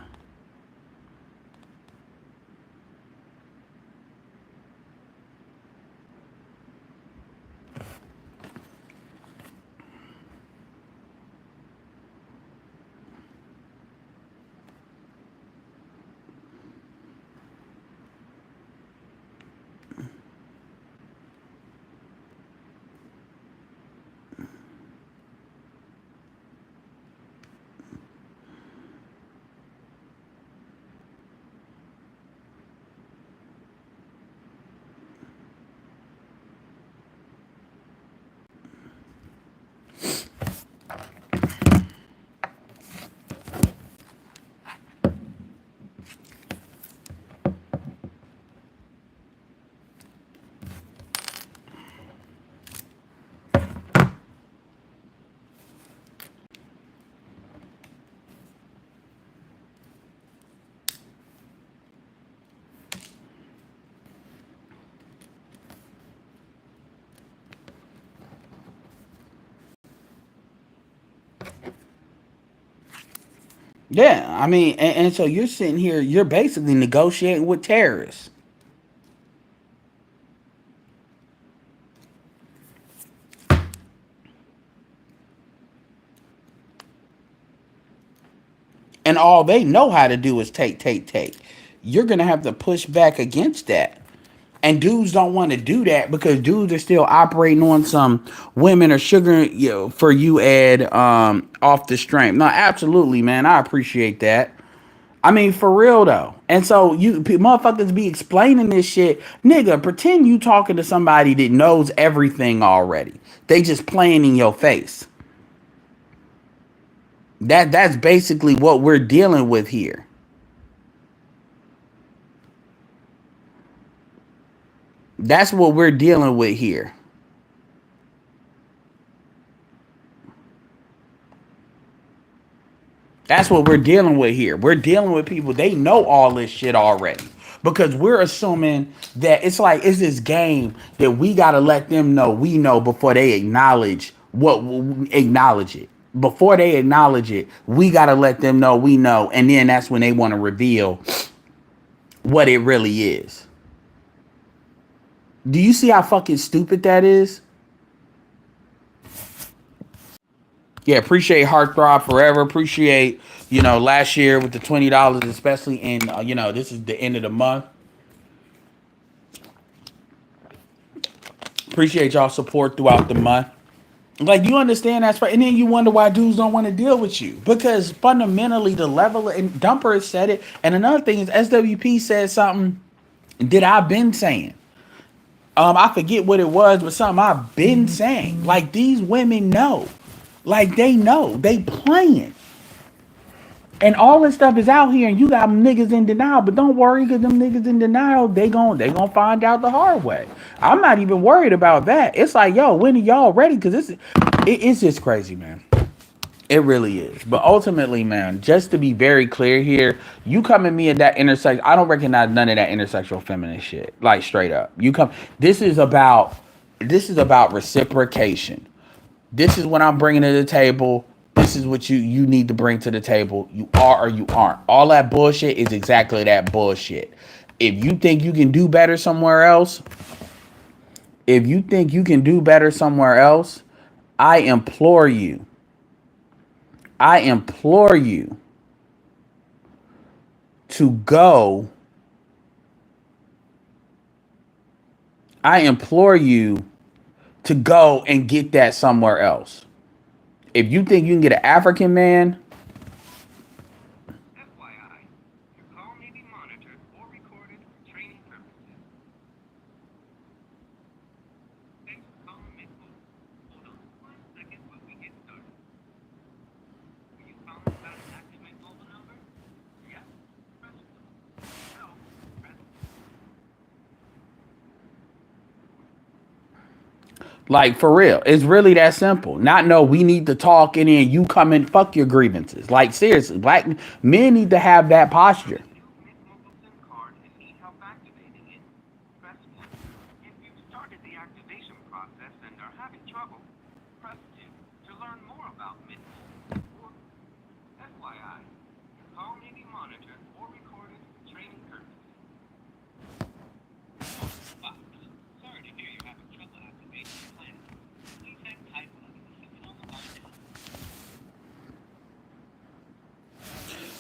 Yeah, I mean, and so you're sitting here, you're basically negotiating with terrorists. And all they know how to do is take, take, take. You're going to have to push back against that. And dudes don't want to do that because dudes are still operating on some women are sugar, for you, Ed, off the strength. No, absolutely, man. I appreciate that. I mean, for real though. And so motherfuckers be explaining this shit, nigga. Pretend you talking to somebody that knows everything already. They just playing in your face. That's basically what we're dealing with here. That's what we're dealing with here. That's what we're dealing with here. We're dealing with people, they know all this shit already. Because we're assuming that it's this game that we gotta let them know we know before they acknowledge it. Before they acknowledge it, we gotta let them know we know, and then that's when they want to reveal what it really is. Do you see how fucking stupid that is? Yeah, appreciate Heartthrob Forever. Appreciate, last year with the $20, especially in, this is the end of the month. Appreciate y'all support throughout the month. Like, you understand that's right. And then you wonder why dudes don't want to deal with you. Because fundamentally, the level, and Dumper has said it. And another thing is, SWP said something that I've been saying. I forget what it was, but something I've been saying. Like, these women know. Like, they know. They playing. And all this stuff is out here, and you got niggas in denial. But don't worry, because them niggas in denial, they gonna find out the hard way. I'm not even worried about that. It's like, yo, when are y'all ready? Because it's just crazy, man. It really is. But ultimately, man, just to be very clear here, you come at me at that intersection. I don't recognize none of that intersexual feminist shit. Like, straight up. You come. This is about reciprocation. This is what I'm bringing to the table. This is what you need to bring to the table. You are or you aren't. All that bullshit is exactly that bullshit. If you think you can do better somewhere else, if you think you can do better somewhere else, I implore you. I implore you to go. I implore you to go and get that somewhere else. If you think you can get an African man, FYI, your call may be monitored or recorded for training purposes. Thanks for calling Midpool. Hold on for 1 second while we get started. Were you calling about an active mobile number? Yes. Press 1. No. Press 2. Like, for real, it's really that simple. Not no, we need to talk, and then you come and fuck your grievances. Like, seriously, black men need to have that posture.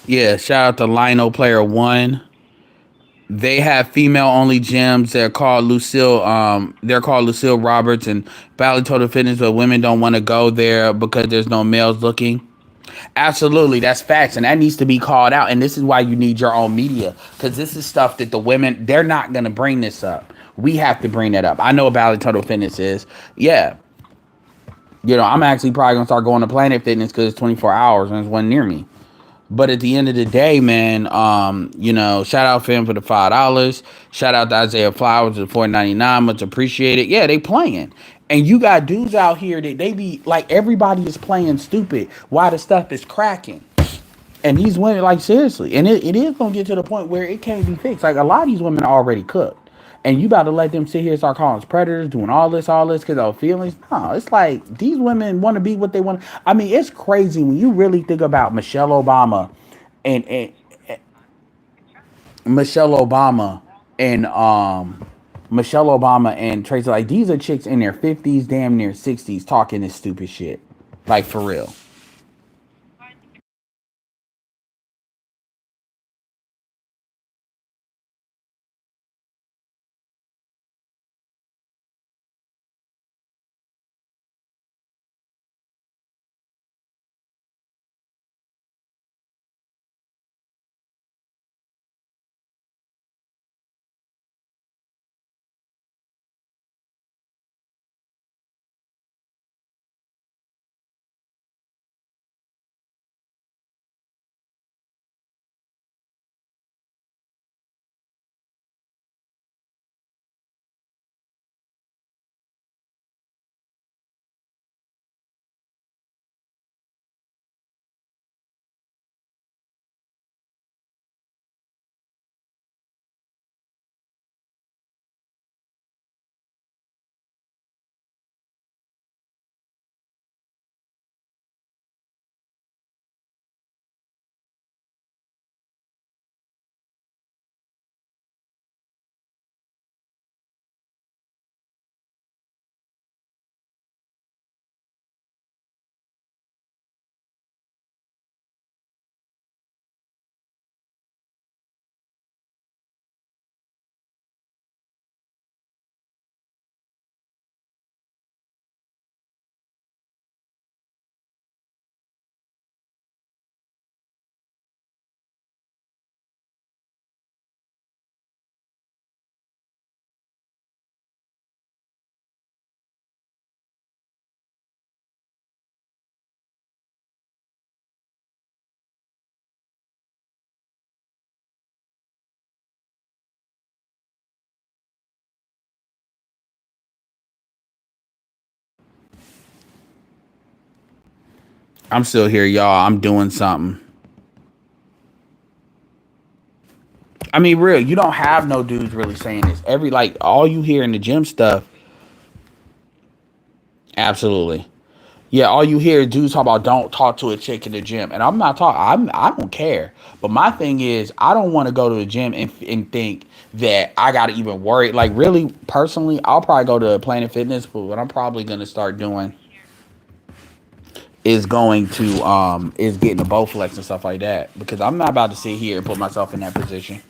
Yeah, shout out to Lino Player One. They have female only gyms. They're called Lucille Roberts and Valley Total Fitness, but women don't want to go there because there's no males looking. Absolutely, that's facts, and that needs to be called out. And this is why you need your own media, because this is stuff that the women, they're not gonna bring this up. We have to bring that up. I know what Valley Total Fitness is. Yeah, I'm actually probably gonna start going to Planet Fitness because it's 24 hours and it's one near me. But at the end of the day, man, shout out Finn for the $5. Shout out to Isaiah Flowers for the $4.99. Much appreciated. Yeah, they playing. And you got dudes out here that they be like, everybody is playing stupid while the stuff is cracking. And these women, like, seriously, and it is gonna get to the point where it can't be fixed. Like, a lot of these women are already cooked. And you about to let them sit here and start calling us predators, doing all this because of feelings. No, it's like these women want to be what they want. I mean, it's crazy when you really think about Michelle Obama and Michelle Obama and Michelle Obama and Tracy, like these are chicks in their 50s, damn near 60s talking this stupid shit. Like for real. I'm still here, y'all. I'm doing something. I mean, real, you don't have no dudes really saying this. Every like all you hear in the gym stuff, absolutely. Yeah, all you hear is dudes talk about don't talk to a chick in the gym, and I'm not talking. I don't care. But my thing is, I don't want to go to the gym and think that I got to even worry. Like really, personally, I'll probably go to Planet Fitness, but what I'm probably gonna start doing is going to is getting the Bowflex and stuff like that because I'm not about to sit here and put myself in that position.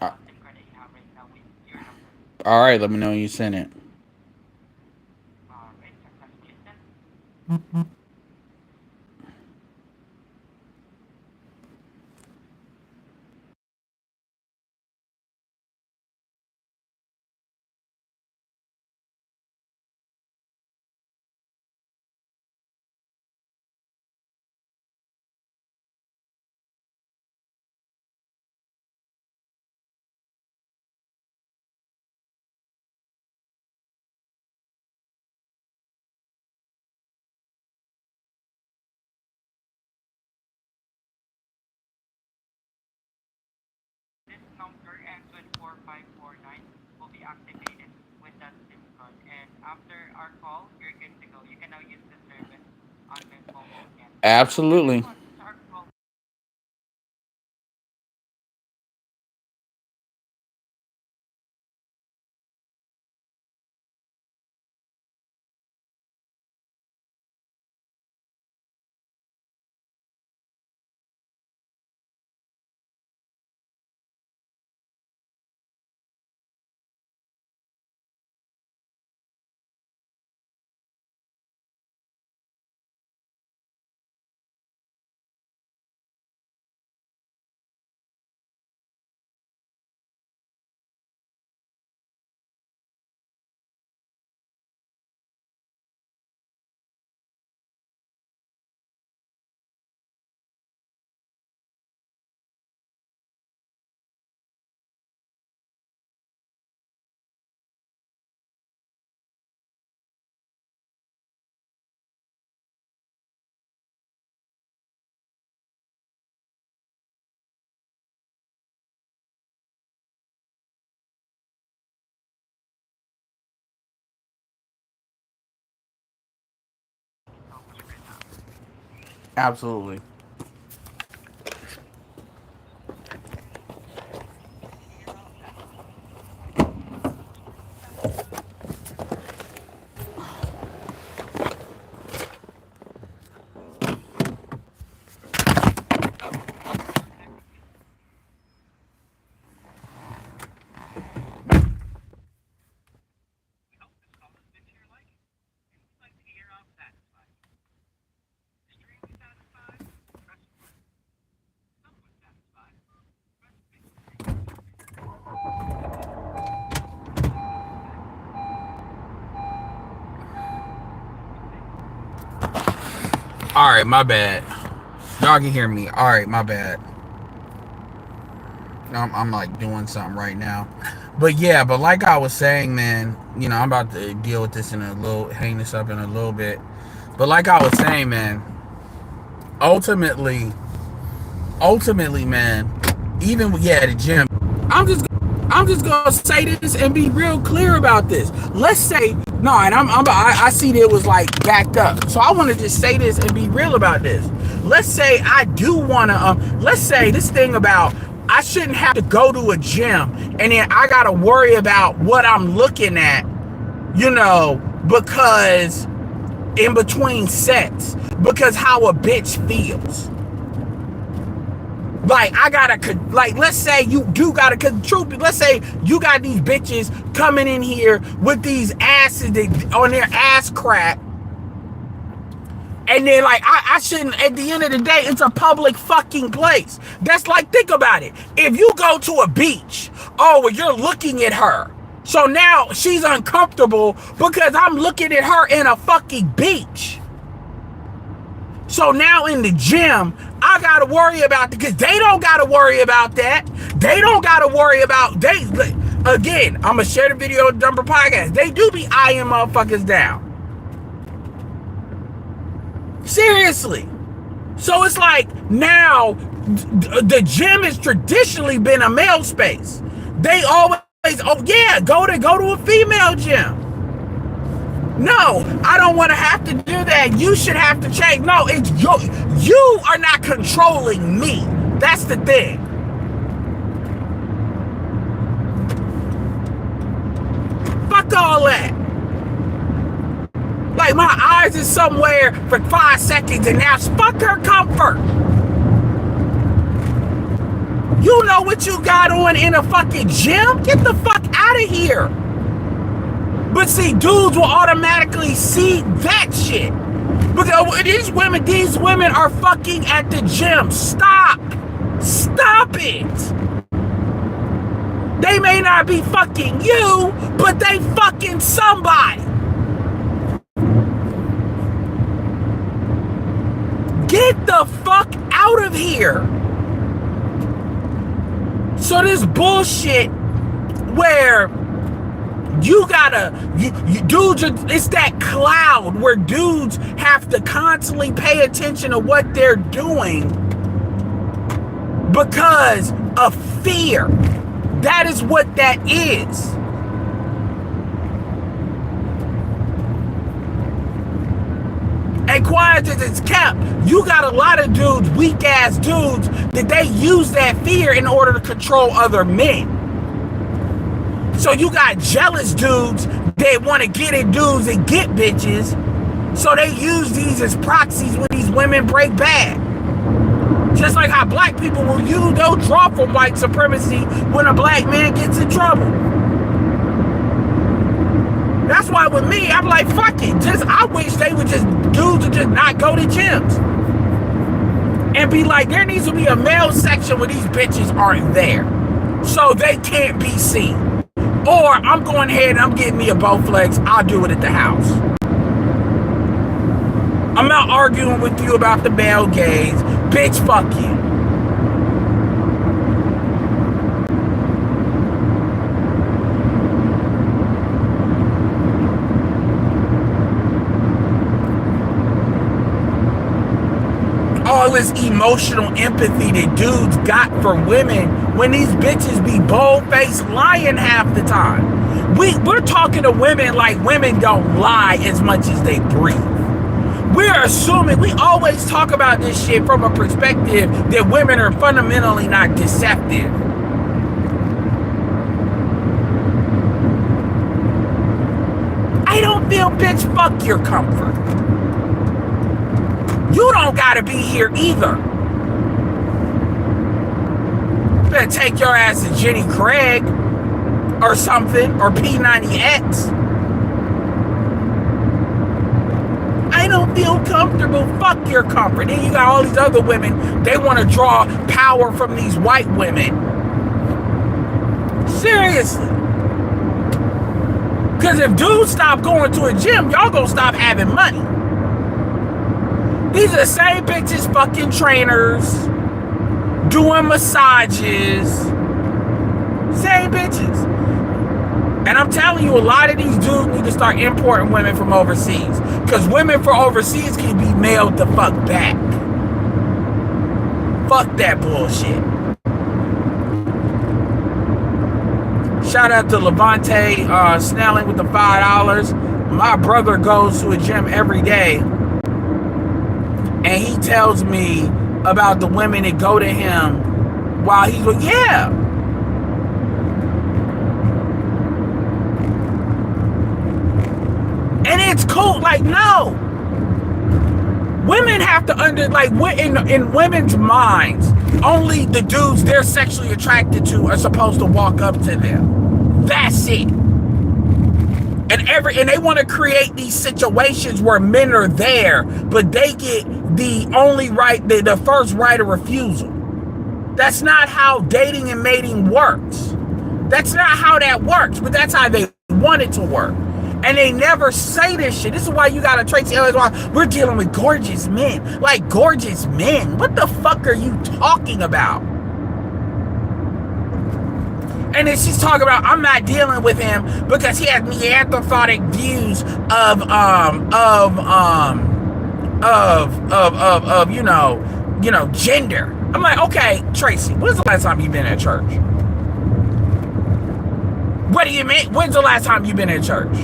Uh, All right, let me know when you send it. Absolutely. Absolutely. All right, my bad. Y'all can hear me. All right, my bad. I'm like doing something right now. But yeah, but like I was saying, man, I'm about to deal with this hang this up in a little bit. But like I was saying, man, ultimately, man, even yeah, the gym. I'm just I'm just gonna say this and be real clear about this. Let's say no, and I see that it was like backed up, so I want to just say this and be real about this. Let's say I do want to. Let's say this thing about I shouldn't have to go to a gym and then I gotta worry about what I'm looking at, because in between sets, because how a bitch feels. Like I gotta, like let's say you do gotta, cause truth, let's say you got these bitches coming in here with these asses on their ass crack, and then like I shouldn't. At the end of the day, it's a public fucking place. That's like, think about it. If you go to a beach, well, you're looking at her, so now she's uncomfortable because I'm looking at her in a fucking beach. So now in the gym, I gotta worry about, because they don't gotta worry about that. They don't gotta worry about, again, I'm gonna share the video of Dumper Podcast. They do be eyeing motherfuckers down. Seriously. So it's like, now, the gym has traditionally been a male space. They always, go to a female gym. No, I don't want to have to do that. You should have to change. No, it's you are not controlling me. That's the thing. Fuck all that. Like my eyes is somewhere for 5 seconds and now fuck her comfort. You know what you got on in a fucking gym? Get the fuck out of here. But see, dudes will automatically see that shit. But these women are fucking at the gym. Stop it. They may not be fucking you, but they fucking somebody. Get the fuck out of here. So this bullshit where you gotta, dudes, it's that cloud where dudes have to constantly pay attention to what they're doing because of fear. That is what that is. And quiet as it's kept, you got a lot of dudes, weak ass dudes, that they use that fear in order to control other men. So you got jealous dudes that want to get at dudes and get bitches. So they use these as proxies when these women break bad. Just like how black people will use, they'll draw from white supremacy when a black man gets in trouble. That's why with me, I'm like, fuck it. I wish they would just, dudes would just not go to gyms. And be like, there needs to be a male section where these bitches aren't there. So they can't be seen. Or I'm going ahead and I'm getting me a Bowflex. I'll do it at the house. I'm not arguing with you about the male gaze. Bitch, fuck you. All this emotional empathy that dudes got for women when these bitches be bold-faced lying half the time. We're talking to women like women don't lie as much as they breathe. We're assuming, we always talk about this shit from a perspective that women are fundamentally not deceptive. I don't feel, bitch, fuck your comfort. You don't gotta be here either. Better take your ass to Jenny Craig or something, or P90X. I don't feel comfortable. Fuck your comfort. Then you got all these other women, they want to draw power from these white women. Seriously. Because if dudes stop going to a gym, y'all gonna stop having money. These are the same bitches fucking trainers, doing massages. Same bitches. And I'm telling you, a lot of these dudes need to start importing women from overseas. Because women from overseas can be mailed the fuck back. Fuck that bullshit. Shout out to Levante Snelling with the $5. My brother goes to a gym every day. And he tells me about the women that go to him while he's like, yeah. And it's cool. Like, no. Women have to in women's minds, only the dudes they're sexually attracted to are supposed to walk up to them. That's it. And they want to create these situations where men are there, but they get the only right, the first right of refusal. That's not how dating and mating works. That's not how that works, but that's how they want it to work. And they never say this shit. This is why you got to Tracy Ellis. We're dealing with gorgeous men. Like, gorgeous men. What the fuck are you talking about? And then she's talking about, I'm not dealing with him because he has Neanderthalic views of gender. I'm like, okay, Tracy, when's the last time you've been at church? What do you mean? When's the last time you've been at church?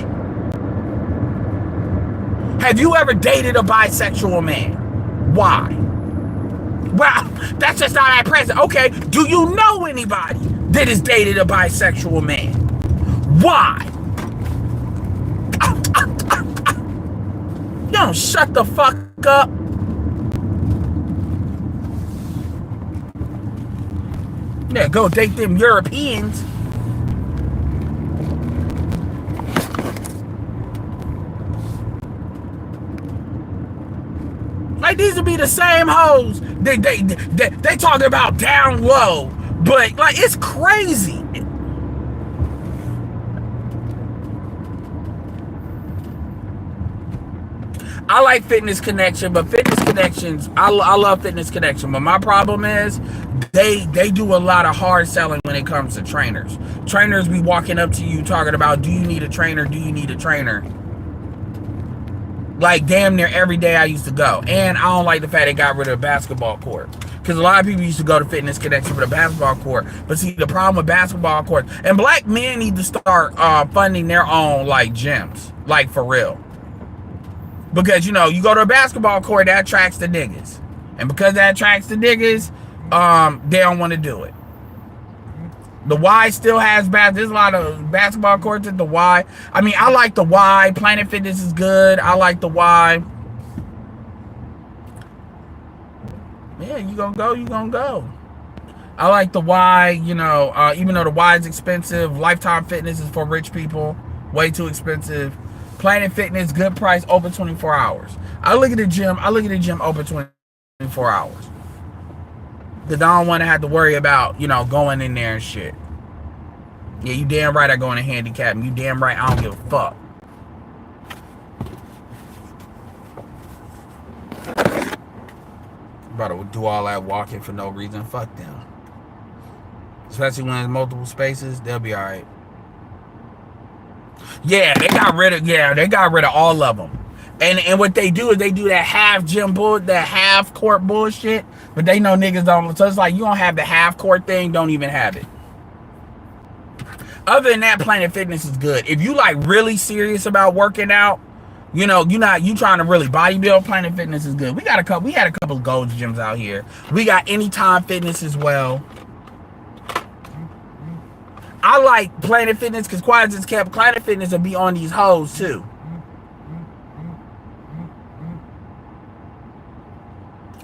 Have you ever dated a bisexual man? Why? Well, that's just not at present. Okay, do you know anybody that has dated a bisexual man? Why? You don't shut the fuck up. Yeah, go date them Europeans. Like, these would be the same hoes they talking about down low, but like, it's crazy. I like Fitness Connection, but Fitness Connections, I love Fitness Connection, but my problem is they do a lot of hard selling when it comes to trainers. Trainers be walking up to you talking about, do you need a trainer? Do you need a trainer? Like, damn near every day I used to go. And I don't like the fact they got rid of the basketball court. Because a lot of people used to go to Fitness Connection for the basketball court. But see, the problem with basketball court, and black men need to start funding their own, like, gyms. Like, for real. Because, you know, you go to a basketball court, that attracts the niggas. And because that attracts the niggas, they don't want to do it. The Y still has there's a lot of basketball courts at the Y. I mean, I like the Y. Planet Fitness is good. I like the Y. Yeah, you gonna go, you gonna go. I like the Y, you know, even though the Y is expensive. Lifetime Fitness is for rich people. Way too expensive. Planet Fitness, good price, open 24 hours. I look at the gym open 24 hours. Because I don't want to have to worry about, you know, going in there and shit. Yeah, you damn right I go in a handicap. And you damn right I don't give a fuck. About to do all that walking for no reason. Fuck them. Especially when there's multiple spaces, they'll be alright. Yeah, they got rid of all of them. And what they do is they do that half gym bull, that half court bullshit. But they know niggas don't. So it's like, you don't have the half court thing, don't even have it. Other than that, Planet Fitness is good. If you like really serious about working out, you know, you trying to really bodybuild, Planet Fitness is good. We had a couple of Gold's gyms out here. We got Anytime Fitness as well. I like Planet Fitness because Quiet just kept Planet Fitness will be on these hoes too.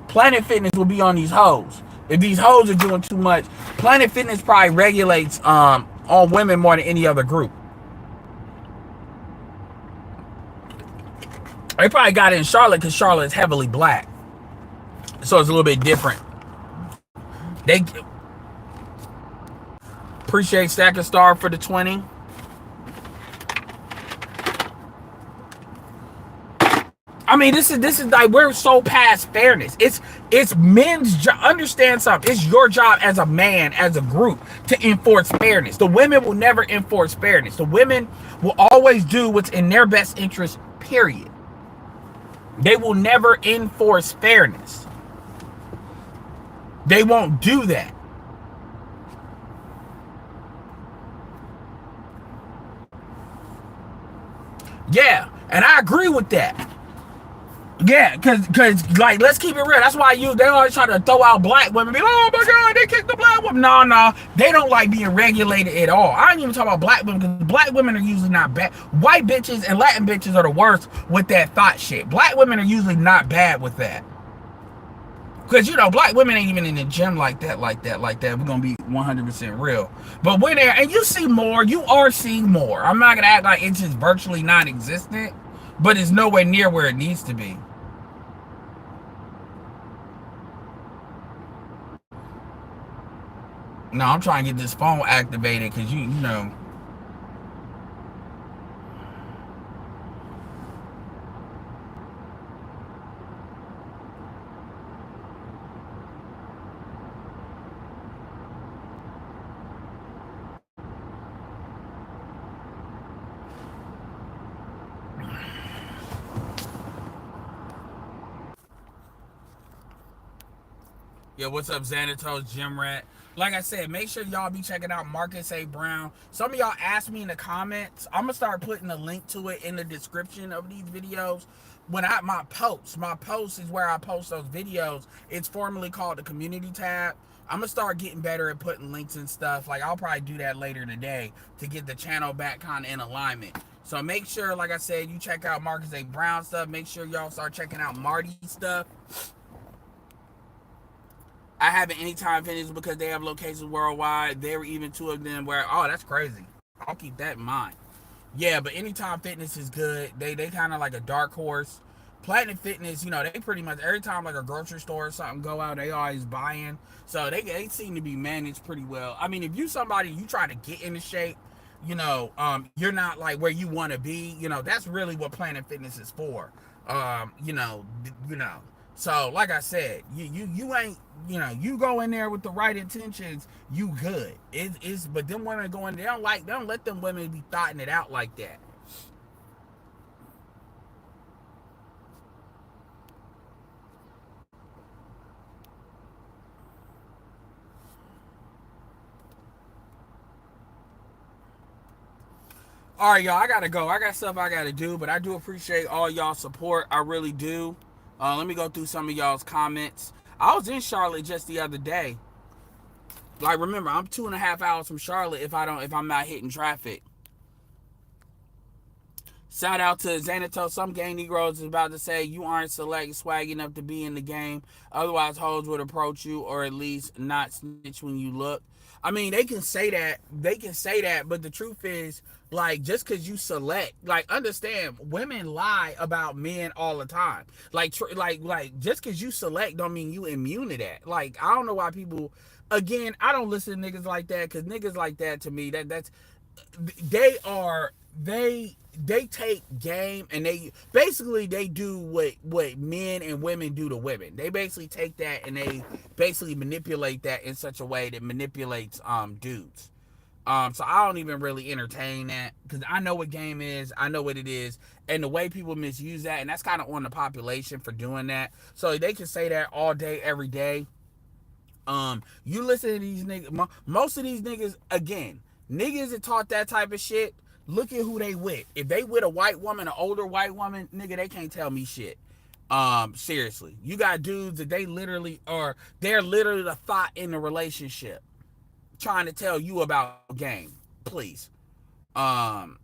Planet Fitness will be on these hoes. If these hoes are doing too much, Planet Fitness probably regulates on women more than any other group. They probably got it in Charlotte because Charlotte is heavily black. So it's a little bit different. They appreciate Stack and Star for the 20. I mean, this is like, we're so past fairness. It's men's job. Understand something. It's your job as a man, as a group, to enforce fairness. The women will never enforce fairness. The women will always do what's in their best interest, period. They will never enforce fairness. They won't do that. Yeah, and I agree with that. Yeah, cause like, let's keep it real. That's why they always try to throw out black women. Be like, oh my god, they kicked the black woman. No, they don't like being regulated at all. I ain't even talking about black women because black women are usually not bad. White bitches and Latin bitches are the worst with that thought shit. Black women are usually not bad with that. Because, you know, black women ain't even in the gym like that. We're gonna be 100% real. But when they're, and you see more, you are seeing more. I'm not gonna act like it's just virtually non-existent, but it's nowhere near where it needs to be. No, I'm trying to get this phone activated because you know. Yeah, what's up, Xanatos, Gym Rat? Like I said, make sure y'all be checking out Marcus A. Brown. Some of y'all asked me in the comments. I'm gonna start putting a link to it in the description of these videos. When my post is where I post those videos. It's formerly called the community tab. I'm gonna start getting better at putting links and stuff. Like, I'll probably do that later today to get the channel back kind of in alignment. So make sure, like I said, you check out Marcus A. Brown stuff. Make sure y'all start checking out Marty stuff. I have an Anytime Fitness because they have locations worldwide. There were even two of them where, oh, that's crazy. I'll keep that in mind. Yeah, but Anytime Fitness is good. They kind of like a dark horse. Planet Fitness, you know, they pretty much every time like a grocery store or something go out, they always buying. So they seem to be managed pretty well. I mean, if you somebody, you try to get into shape, you know, you're not like where you want to be, you know, that's really what Planet Fitness is for. You know. So, like I said, you ain't, you know, you go in there with the right intentions, you good. But them women go in, they don't let them women be thotting it out like that. All right, y'all. I gotta go. I got stuff I gotta do, but I do appreciate all y'all support. I really do. Let me go through some of y'all's comments. I was in Charlotte just the other day. Like, remember, I'm 2.5 hours from Charlotte if I'm not hitting traffic. Shout out to Xanatos. Some gay Negroes is about to say you aren't select swag enough to be in the game. Otherwise, hoes would approach you or at least not snitch when you look. I mean, they can say that. They can say that, but the truth is, like, just because you select, like, understand, women lie about men all the time. Like, just because you select don't mean you immune to that. Like, I don't know why people. Again, I don't listen to niggas like that because niggas like that to me that's they are they take game and they do what men and women do to women. They basically take that and they basically manipulate that in such a way that manipulates dudes. So I don't even really entertain that because I know what game is, I know what it is, and the way people misuse that, and that's kind of on the population for doing that. So they can say that all day, every day. You listen to these niggas. Most of these niggas, again, niggas that taught that type of shit. Look at who they with. If they with a white woman, an older white woman, nigga, they can't tell me shit. Seriously, you got dudes that they're literally the thought in the relationship, trying to tell you about game. Please. Um,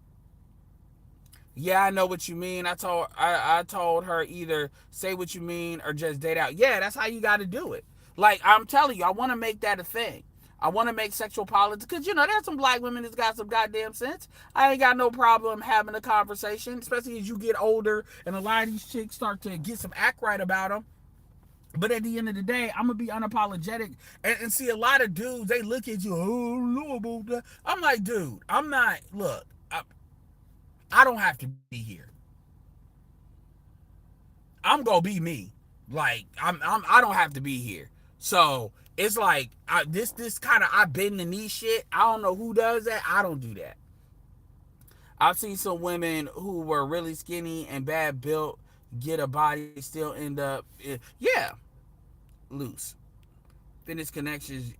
yeah, I know what you mean. I told her either say what you mean or just date out. Yeah, that's how you got to do it. Like, I'm telling you, I want to make that a thing. I want to make sexual politics because there's some black women that's got some goddamn sense. I ain't got no problem having a conversation, especially as you get older and a lot of these chicks start to get some act right about them. But at the end of the day, I'm gonna be unapologetic and see a lot of dudes. They look at you, oh, no about that. I'm like, dude, I'm not. Look, I don't have to be here. I'm gonna be me. Like I don't have to be here. So it's like this kind of I bend the knee shit. I don't know who does that. I don't do that. I've seen some women who were really skinny and bad built get a body still end up yeah, loose. Fitness connections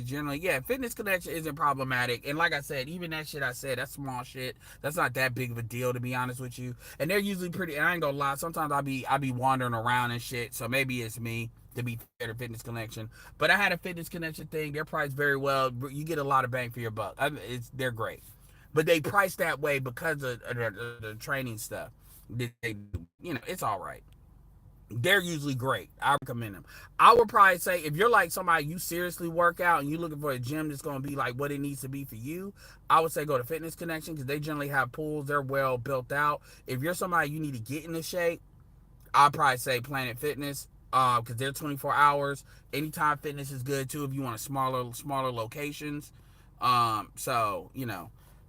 generally, yeah, fitness connection isn't problematic. And like I said, even that shit I said, that's small shit. That's not that big of a deal, to be honest with you. And they're usually pretty, and I ain't gonna lie, sometimes I be wandering around and shit. So maybe it's me, to be fair to Fitness Connection. But I had a Fitness Connection thing. They're priced very well. You get a lot of bang for your buck. They're great. But they price that way because of the training stuff. It's all right. They're usually great. I recommend them. I would probably say if you're like somebody you seriously work out and you're looking for a gym that's going to be like what it needs to be for you, I would say go to Fitness Connection because they generally have pools. They're well built out. If you're somebody you need to get into shape, I'd probably say Planet Fitness because they're 24 hours. Anytime Fitness is good too if you want smaller locations. So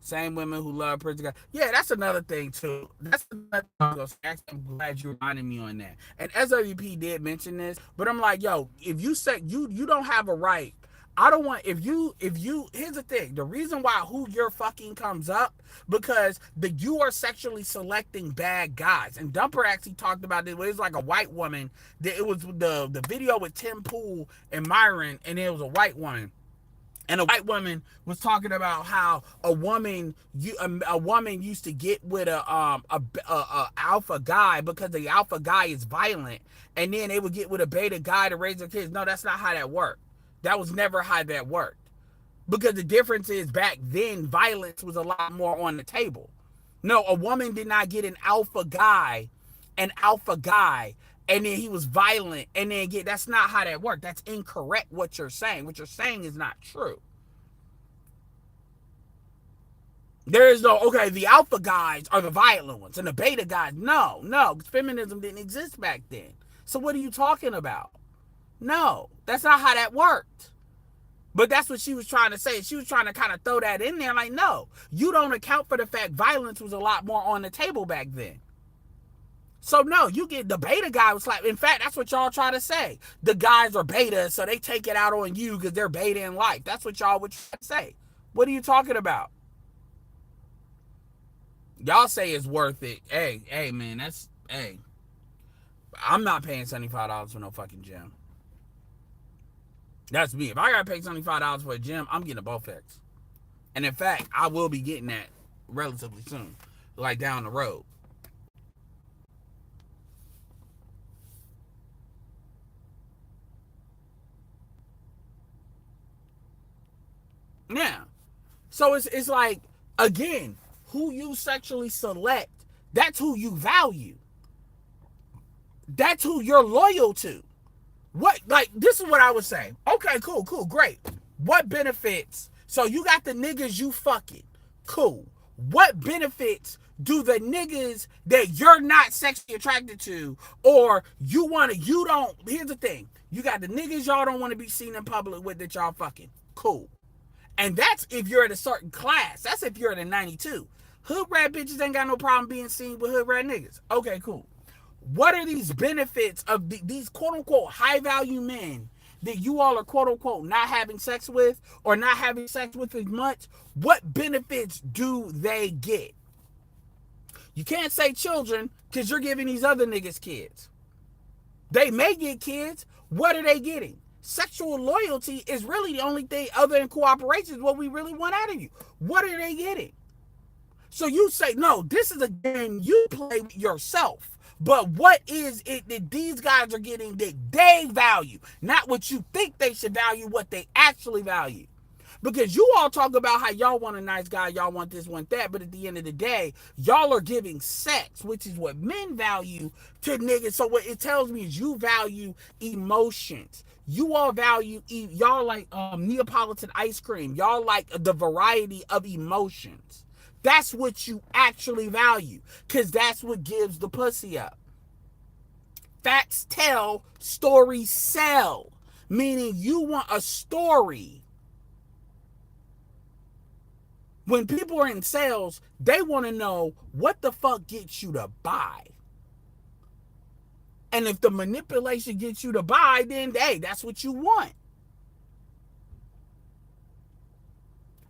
same women who love prison guys. Yeah, that's another thing too. That's another thing. I'm glad you reminded me on that. And SWP did mention this, but I'm like, yo, if you say you don't have a right. I don't want if you here's the thing. The reason why who you're fucking comes up because you are sexually selecting bad guys. And Dumper actually talked about this. It was like a white woman. It was the video with Tim Pool and Myron, and it was a white woman. And a white woman was talking about how a woman used to get with a alpha guy because the alpha guy is violent, and then they would get with a beta guy to raise their kids. No, that's not how that worked. That was never how that worked. Because the difference is back then violence was a lot more on the table. No, a woman did not get an alpha guy, and then he was violent, and then that's not how that worked. That's incorrect what you're saying. What you're saying is not true. There is no, okay, the alpha guys are the violent ones, and the beta guys, no, feminism didn't exist back then. So what are you talking about? No, that's not how that worked. But that's what she was trying to say. She was trying to kind of throw that in there like, no, you don't account for the fact violence was a lot more on the table back then. So no, you get the beta guy was like, in fact, that's what y'all try to say. The guys are beta, so they take it out on you because they're beta in life. That's what y'all would try to say. What are you talking about? Y'all say it's worth it. Hey, man, I'm not paying $75 for no fucking gym. That's me. If I gotta pay $75 for a gym, I'm getting a Bowflex. And in fact, I will be getting that relatively soon, like down the road. Yeah. So it's like, again, who you sexually select, that's who you value. That's who you're loyal to. What, like, this is what I would say. Okay, cool, great. What benefits? So you got the niggas you fucking. Cool. What benefits do the niggas that you're not sexually attracted to, or you don't, here's the thing. You got the niggas y'all don't want to be seen in public with that y'all fucking. Cool. And that's if you're at a certain class. That's if you're at a 92. Hood rat bitches ain't got no problem being seen with hood rat niggas. Okay, cool. What are these benefits of these quote unquote high value men that you all are quote unquote not having sex with or not having sex with as much? What benefits do they get? You can't say children because you're giving these other niggas kids. They may get kids. What are they getting? Sexual loyalty is really the only thing other than cooperation is what we really want out of you. What are they getting? So you say, no, this is a game you play with yourself. But what is it that these guys are getting that they value? Not what you think they should value, what they actually value. Because you all talk about how y'all want a nice guy, y'all want this, want that, but at the end of the day, y'all are giving sex, which is what men value to niggas. So what it tells me is you value emotions. You all value, y'all like Neapolitan ice cream. Y'all like the variety of emotions. That's what you actually value, because that's what gives the pussy up. Facts tell, stories sell. Meaning you want a story. When people are in sales, they want to know what the fuck gets you to buy. And if the manipulation gets you to buy, then hey, that's what you want.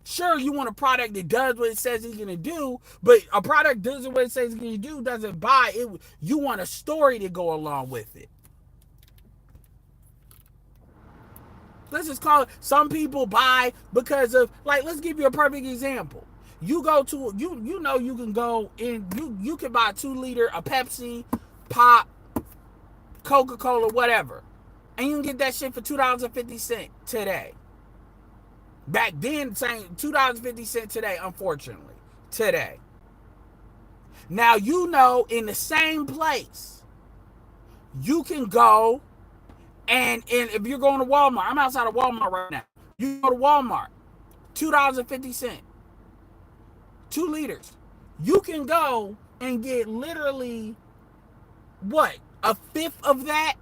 Sure, you want a product that does what it says it's going to do, but a product does what it says it's going to do, doesn't buy it. You want a story to go along with it. Let's just call it, some people buy because of, like, let's give you a perfect example. You go to, you know you can go in, you can buy a 2-liter of Pepsi, Pop, Coca-Cola, whatever. And you can get that shit for $2.50 today. Back then, saying $2.50 today, unfortunately. Today. Now, you know, in the same place, you can go and if you're going to Walmart, I'm outside of Walmart right now. You go to Walmart, $2.50, 2 liters. You can go and get literally, what, a fifth of that?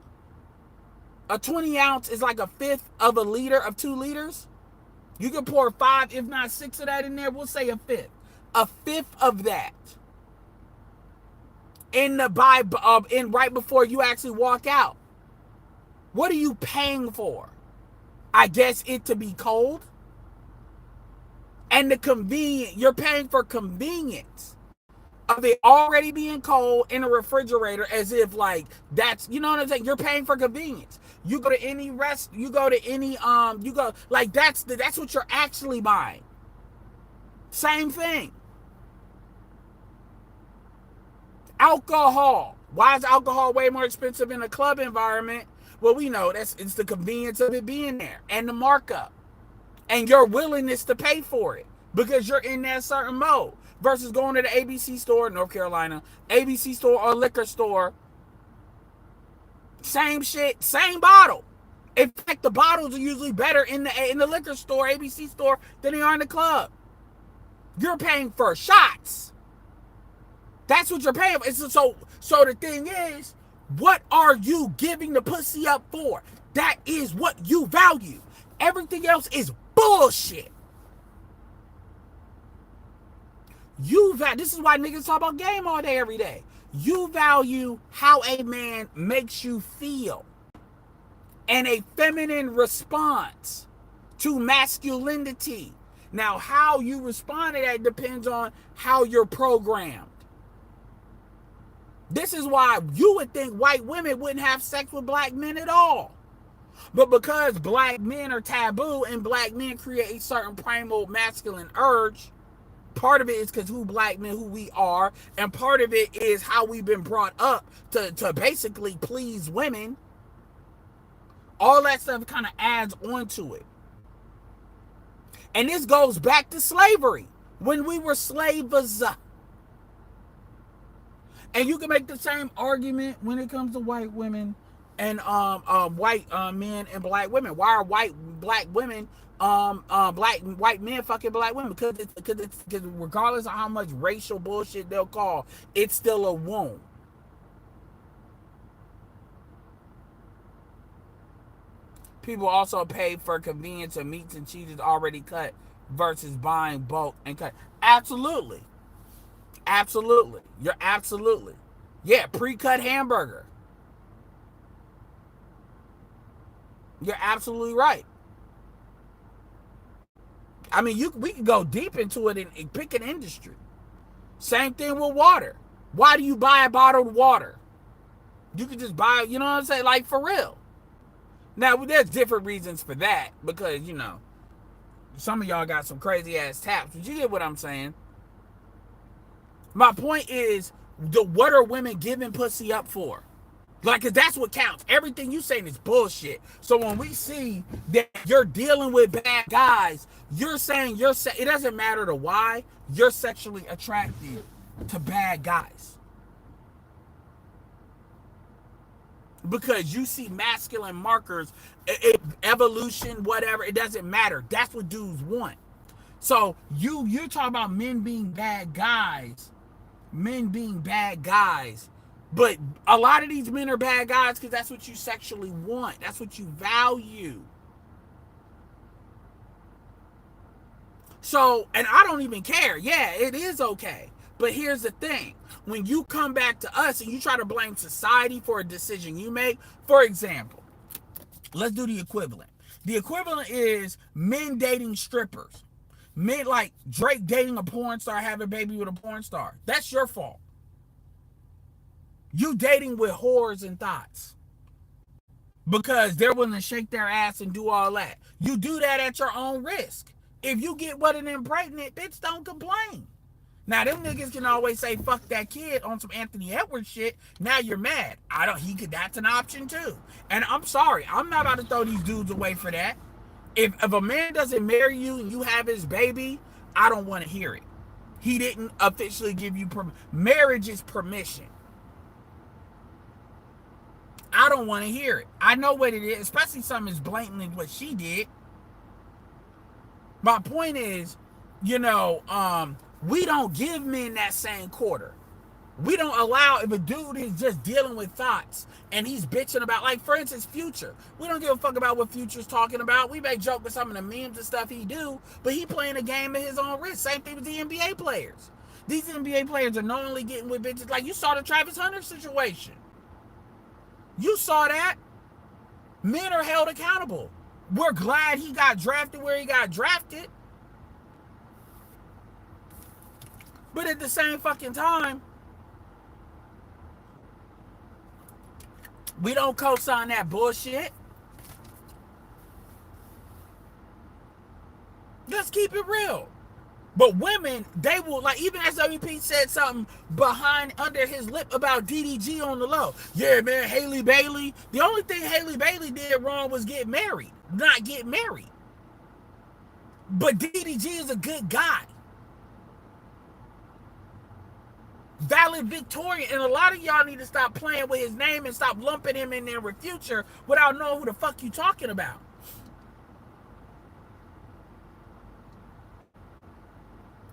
A 20 ounce is like a fifth of a liter of 2 liters. You can pour 5, if not 6 of that in there. We'll say a fifth. A fifth of that. In right before you actually walk out. What are you paying for? I guess it to be cold. And the convenience, you're paying for convenience of it already being cold in a refrigerator, as if like that's, you know what I'm saying? You're paying for convenience. You go to any you go to any you go, like that's what you're actually buying. Same thing. Alcohol. Why is alcohol way more expensive in a club environment? Well, we know it's the convenience of it being there and the markup and your willingness to pay for it because you're in that certain mode versus going to the ABC store, North Carolina, ABC store or liquor store. Same shit, same bottle. In fact, the bottles are usually better in the liquor store, ABC store, than they are in the club. You're paying for shots. That's what you're paying for. So the thing is, what are you giving the pussy up for? That is what you value. Everything else is bullshit. This is why niggas talk about game all day, every day. You value how a man makes you feel and a feminine response to masculinity. Now, how you respond to that depends on how you're programmed. This is why you would think white women wouldn't have sex with black men at all. But because black men are taboo and black men create a certain primal masculine urge, Part of it is because who black men, who we are, and part of it is how we've been brought up to basically please women. All that stuff kind of adds onto it. And this goes back to slavery, when we were slaves. And you can make the same argument when it comes to white women and white men and black women. Why are black women white men fucking black women? Because regardless of how much racial bullshit they'll call, it's still a wound. People also pay for convenience of meats and cheeses already cut versus buying bulk and cut. Absolutely. Absolutely. You're absolutely. Yeah, pre-cut hamburger. You're absolutely right. I mean, we can go deep into it and pick an industry. Same thing with water. Why do you buy a bottled water? You can just buy, you know what I'm saying? Like, for real. Now, there's different reasons for that because, you know, some of y'all got some crazy ass taps, but you get what I'm saying. My point is, what are women giving pussy up for? Like, cause that's what counts. Everything you saying is bullshit. So when we see that you're dealing with bad guys, you're saying it doesn't matter the why, you're sexually attracted to bad guys. Because you see masculine markers, evolution, whatever, it doesn't matter. That's what dudes want. So you're talking about men being bad guys. But a lot of these men are bad guys because that's what you sexually want. That's what you value. So, and I don't even care. Yeah, it is okay. But here's the thing. When you come back to us and you try to blame society for a decision you make, for example, let's do the equivalent. The equivalent is men dating strippers. Men like Drake dating a porn star, having a baby with a porn star. That's your fault. You dating with whores and thoughts because they're willing to shake their ass and do all that. You do that at your own risk. If you get one of them pregnant, bitch, don't complain. Now, them niggas can always say, fuck that kid on some Anthony Edwards shit. Now you're mad. That's an option too. And I'm sorry, I'm not about to throw these dudes away for that. If a man doesn't marry you and you have his baby, I don't want to hear it. He didn't officially give you permission. Marriage is permission. I don't want to hear it. I know what it is, especially something as blatant as what she did. My point is, you know, we don't give men that same quarter. We don't allow, if a dude is just dealing with thoughts and he's bitching about, like, for instance, Future. We don't give a fuck about what Future's talking about. We may joke with some of the memes and stuff he do, but he playing a game at his own risk. Same thing with the NBA players. These NBA players are normally getting with bitches. Like, you saw the Travis Hunter situation. You saw that. Men are held accountable. We're glad he got drafted where he got drafted. But at the same fucking time, we don't co-sign that bullshit. Let's keep it real. But women, they will, like, even SWP said something under his lip about DDG on the low. Yeah, man, Haley Bailey. The only thing Haley Bailey did wrong was not get married. But DDG is a good guy. Valedictorian, and a lot of y'all need to stop playing with his name and stop lumping him in there with Future without knowing who the fuck you talking about.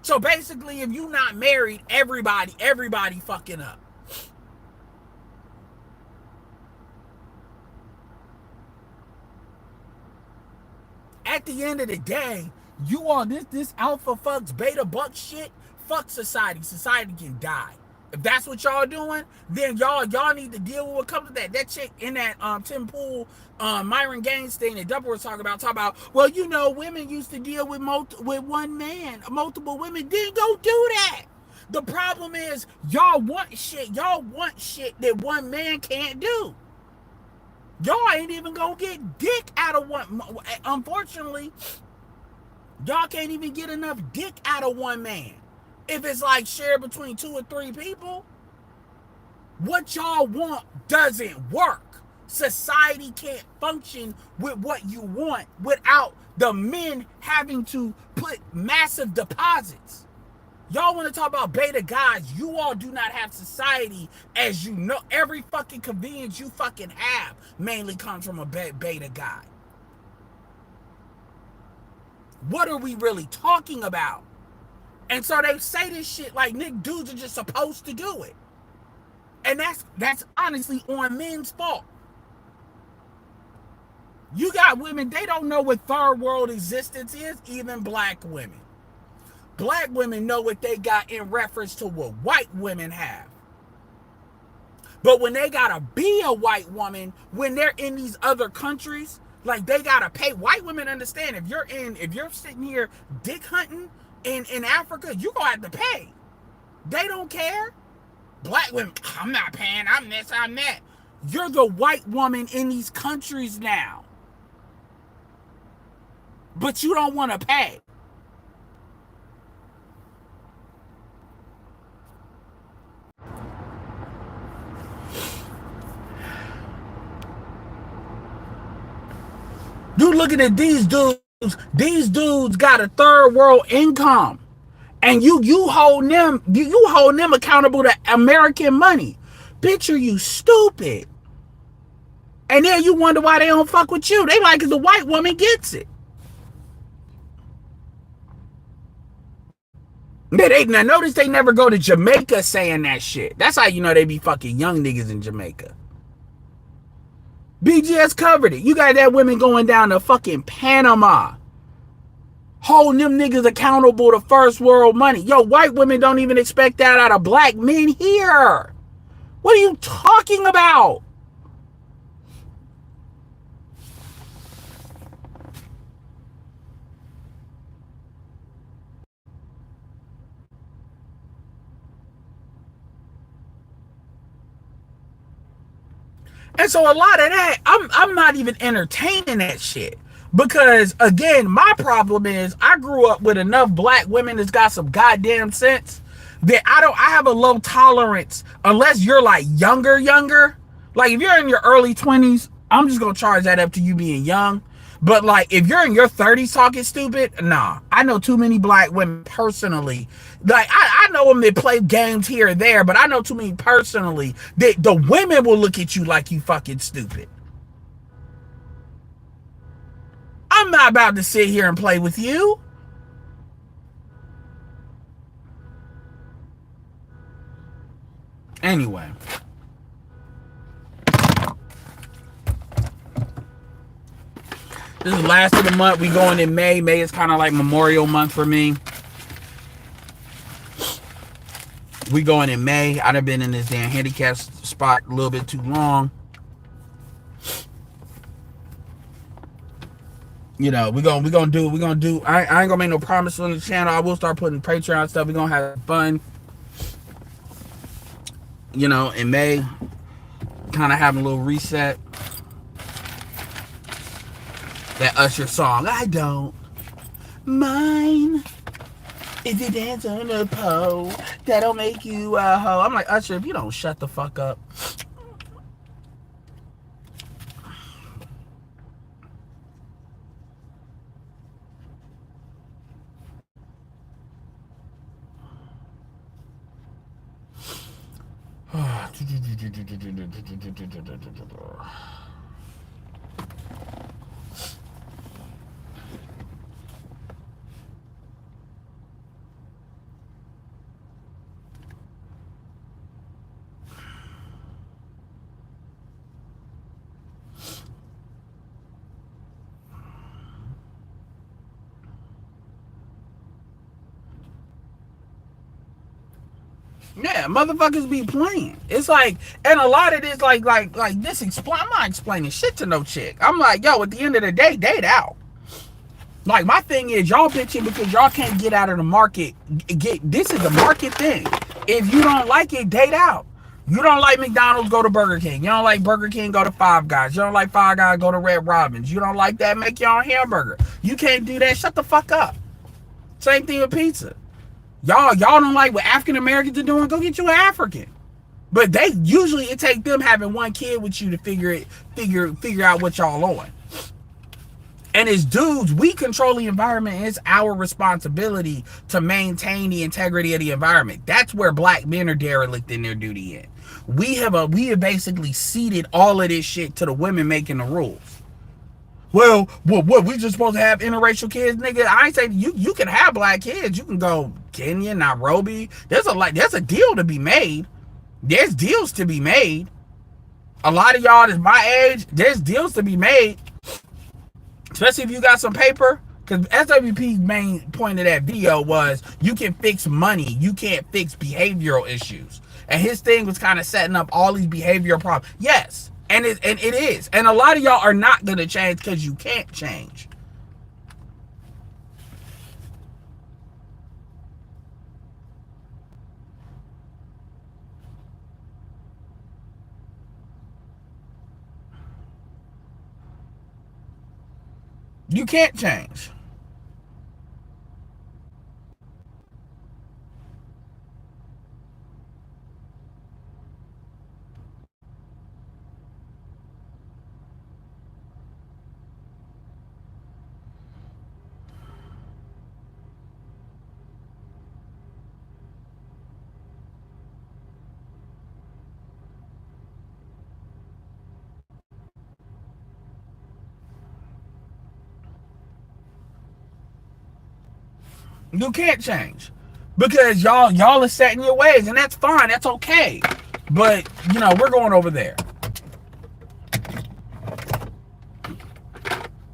So basically, if you not married, everybody fucking up. At the end of the day, you on this alpha fucks beta buck shit, fuck society. Society can die. If that's what y'all doing, then y'all need to deal with what comes with that. That chick in that Tim Pool, Myron Gaines thing that Double was talking about, well, you know, women used to deal with one man, multiple women. Then go do that. The problem is y'all want shit that one man can't do. Y'all ain't even gonna get dick out of one. Unfortunately, y'all can't even get enough dick out of one man. If it's like shared between 2 or 3 people, what y'all want doesn't work. Society can't function with what you want without the men having to put massive deposits. Y'all want to talk about beta guys? You all do not have society, as you know. Every fucking convenience you fucking have mainly comes from a beta guy. What are we really talking about? And so they say this shit like Nick dudes are just supposed to do it. And that's honestly on men's fault. You got women, they don't know what third world existence is, even black women. Black women know what they got in reference to what white women have. But when they gotta be a white woman, when they're in these other countries, like they gotta pay. White women understand if you're sitting here dick hunting in Africa, you gonna have to pay. They don't care. Black women, I'm not paying, I'm this, I'm that. You're the white woman in these countries now. But you don't want to pay. You looking at these dudes got a third world income. And you hold them accountable to American money. Bitch, are you stupid? And then you wonder why they don't fuck with you. They like it the white woman gets it. Now notice they never go to Jamaica saying that shit. That's how you know they be fucking young niggas in Jamaica. BGS covered it. You got that women going down to fucking Panama, holding them niggas accountable to first world money. Yo, white women don't even expect that out of black men here. What are you talking about? And so a lot of that, I'm not even entertaining that shit. Because again, my problem is I grew up with enough black women that's got some goddamn sense that I have a low tolerance unless you're like younger. Like if you're in your early 20s, I'm just gonna charge that up to you being young. But like if you're in your 30s talking stupid, nah. I know too many black women personally. Like I know them that play games here and there, but I know too many personally that the women will look at you like you fucking stupid. I'm not about to sit here and play with you. Anyway. This is the last of the month. We going in May. May is kind of like Memorial month for me. We going in May. I done been in this damn handicap spot a little bit too long. You know, we're gonna do. I ain't gonna make no promises on the channel. I will start putting Patreon stuff. We're gonna have fun. You know, in May, kind of having a little reset. That Usher song, I don't mind if you dance on a pole, that'll make you a hoe. I'm like, Usher, if you don't shut the fuck up. Yeah, motherfuckers be playing. It's like, and a lot of this, like this. I'm not explaining shit to no chick. I'm like, yo, at the end of the day, date out. Like my thing is, y'all bitching because y'all can't get out of the market. This is the market thing. If you don't like it, date out. You don't like McDonald's, go to Burger King. You don't like Burger King, go to Five Guys. You don't like Five Guys, go to Red Robin's. You don't like that, make your own hamburger. You can't do that, shut the fuck up. Same thing with pizza. Y'all don't like what African Americans are doing? Go get you an African. But they usually it take them having one kid with you to figure out what y'all on. And as dudes, we control the environment, and it's our responsibility to maintain the integrity of the environment. That's where black men are derelict in their duty in. We have basically ceded all of this shit to the women making the rules. Well, what we just supposed to have interracial kids, nigga? I ain't saying you can have black kids. You can go Kenya, Nairobi. There's a deal to be made. There's deals to be made. A lot of y'all that's my age, there's deals to be made. Especially if you got some paper. Because SWP's main point of that video was you can fix money. You can't fix behavioral issues. And his thing was kind of setting up all these behavioral problems. Yes. And it is. And a lot of y'all are not going to change because you can't change. You can't change. You can't change because y'all are set in your ways, and that's fine. That's okay. But we're going over there.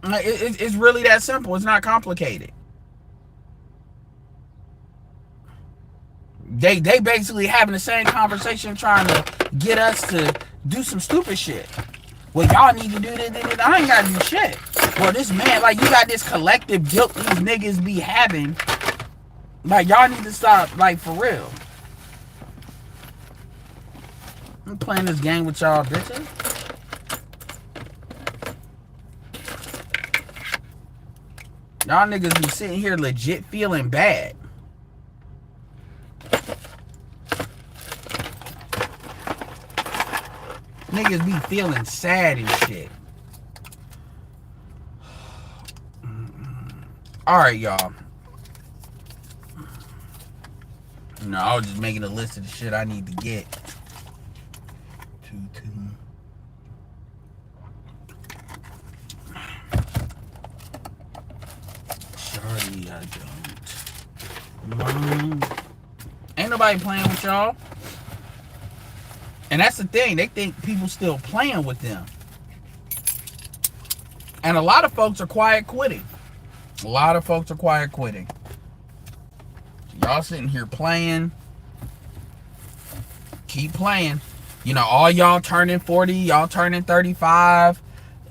It's really that simple. It's not complicated. They basically having the same conversation, trying to get us to do some stupid shit. Well, y'all need to do this. I ain't gotta do shit. Well, this man, like, you got this collective guilt these niggas be having. Like, y'all need to stop, like, for real. I'm playing this game with y'all bitches. Y'all niggas be sitting here legit feeling bad. Niggas be feeling sad and shit. Alright, y'all. No, I was just making a list of the shit I need to get. Shorty, I don't. Ain't nobody playing with y'all. And that's the thing. They think people still playing with them. And a lot of folks are quiet quitting. A lot of folks are quiet quitting. Y'all sitting here playing. Keep playing. All y'all turning 40, y'all turning 35.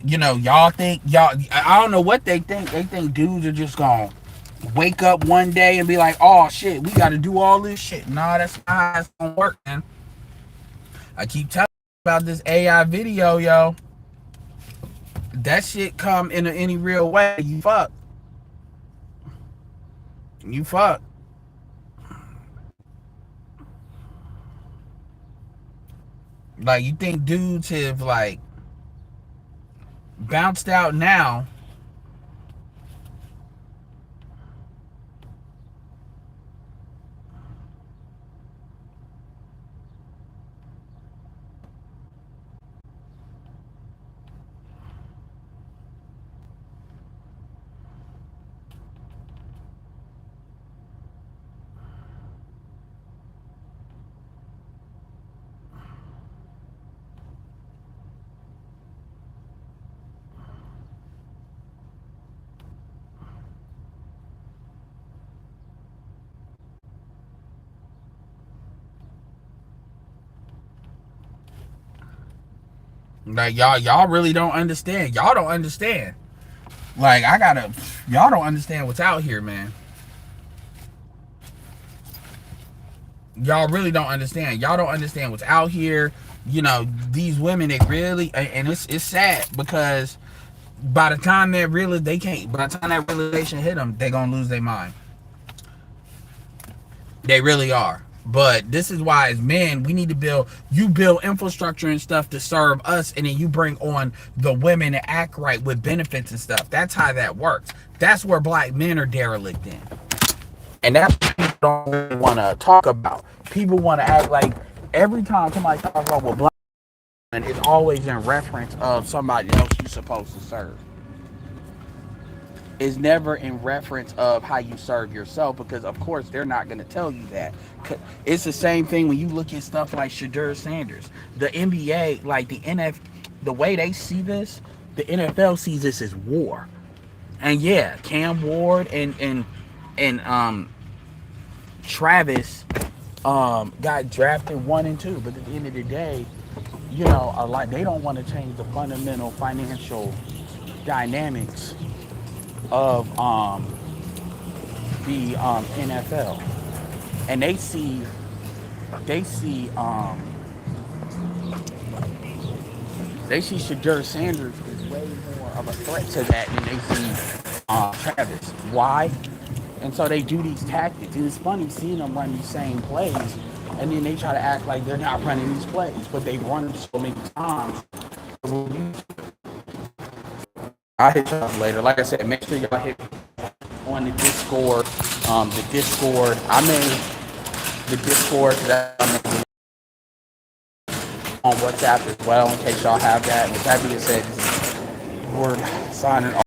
Y'all think, I don't know what they think. They think dudes are just gonna wake up one day and be like, oh shit, we gotta do all this shit. Nah, that's not how it's gonna work, man. I keep telling you about this AI video, yo. That shit come in any real way, you fuck. You fuck. Like, you think dudes have, like, bounced out now? Like, y'all really don't understand. Y'all don't understand. Like, y'all don't understand what's out here, man. Y'all really don't understand. Y'all don't understand what's out here. These women, they really, and it's sad because by the time by the time that realization hit them, they gonna lose their mind. They really are. But this is why, as men, we need to build infrastructure and stuff to serve us, and then you bring on the women to act right with benefits and stuff. That's how that works. That's where black men are derelict in. And that's what people don't really want to talk about. People want to act like every time somebody talks about what black men, it's always in reference of somebody else you're supposed to serve. Is never in reference of how you serve yourself, because of course they're not going to tell you that. It's the same thing when you look at stuff like Shadur Sanders. The NBA, like the way they see this, the NFL sees this as war. And yeah, Cam Ward and Travis got drafted 1 and 2, but at the end of the day, you know, a lot, they don't want to change the fundamental financial dynamics of the NFL, and they see Shadur Sanders is way more of a threat to that than they see Travis. Why? And so they do these tactics, and it's funny seeing them run these same plays, and then they try to act like they're not running these plays, but they've run them so many times. I'll hit y'all later. Like I said, make sure y'all hit on the Discord. I made the Discord on WhatsApp as well, in case y'all have that. With that being said, we're signing off.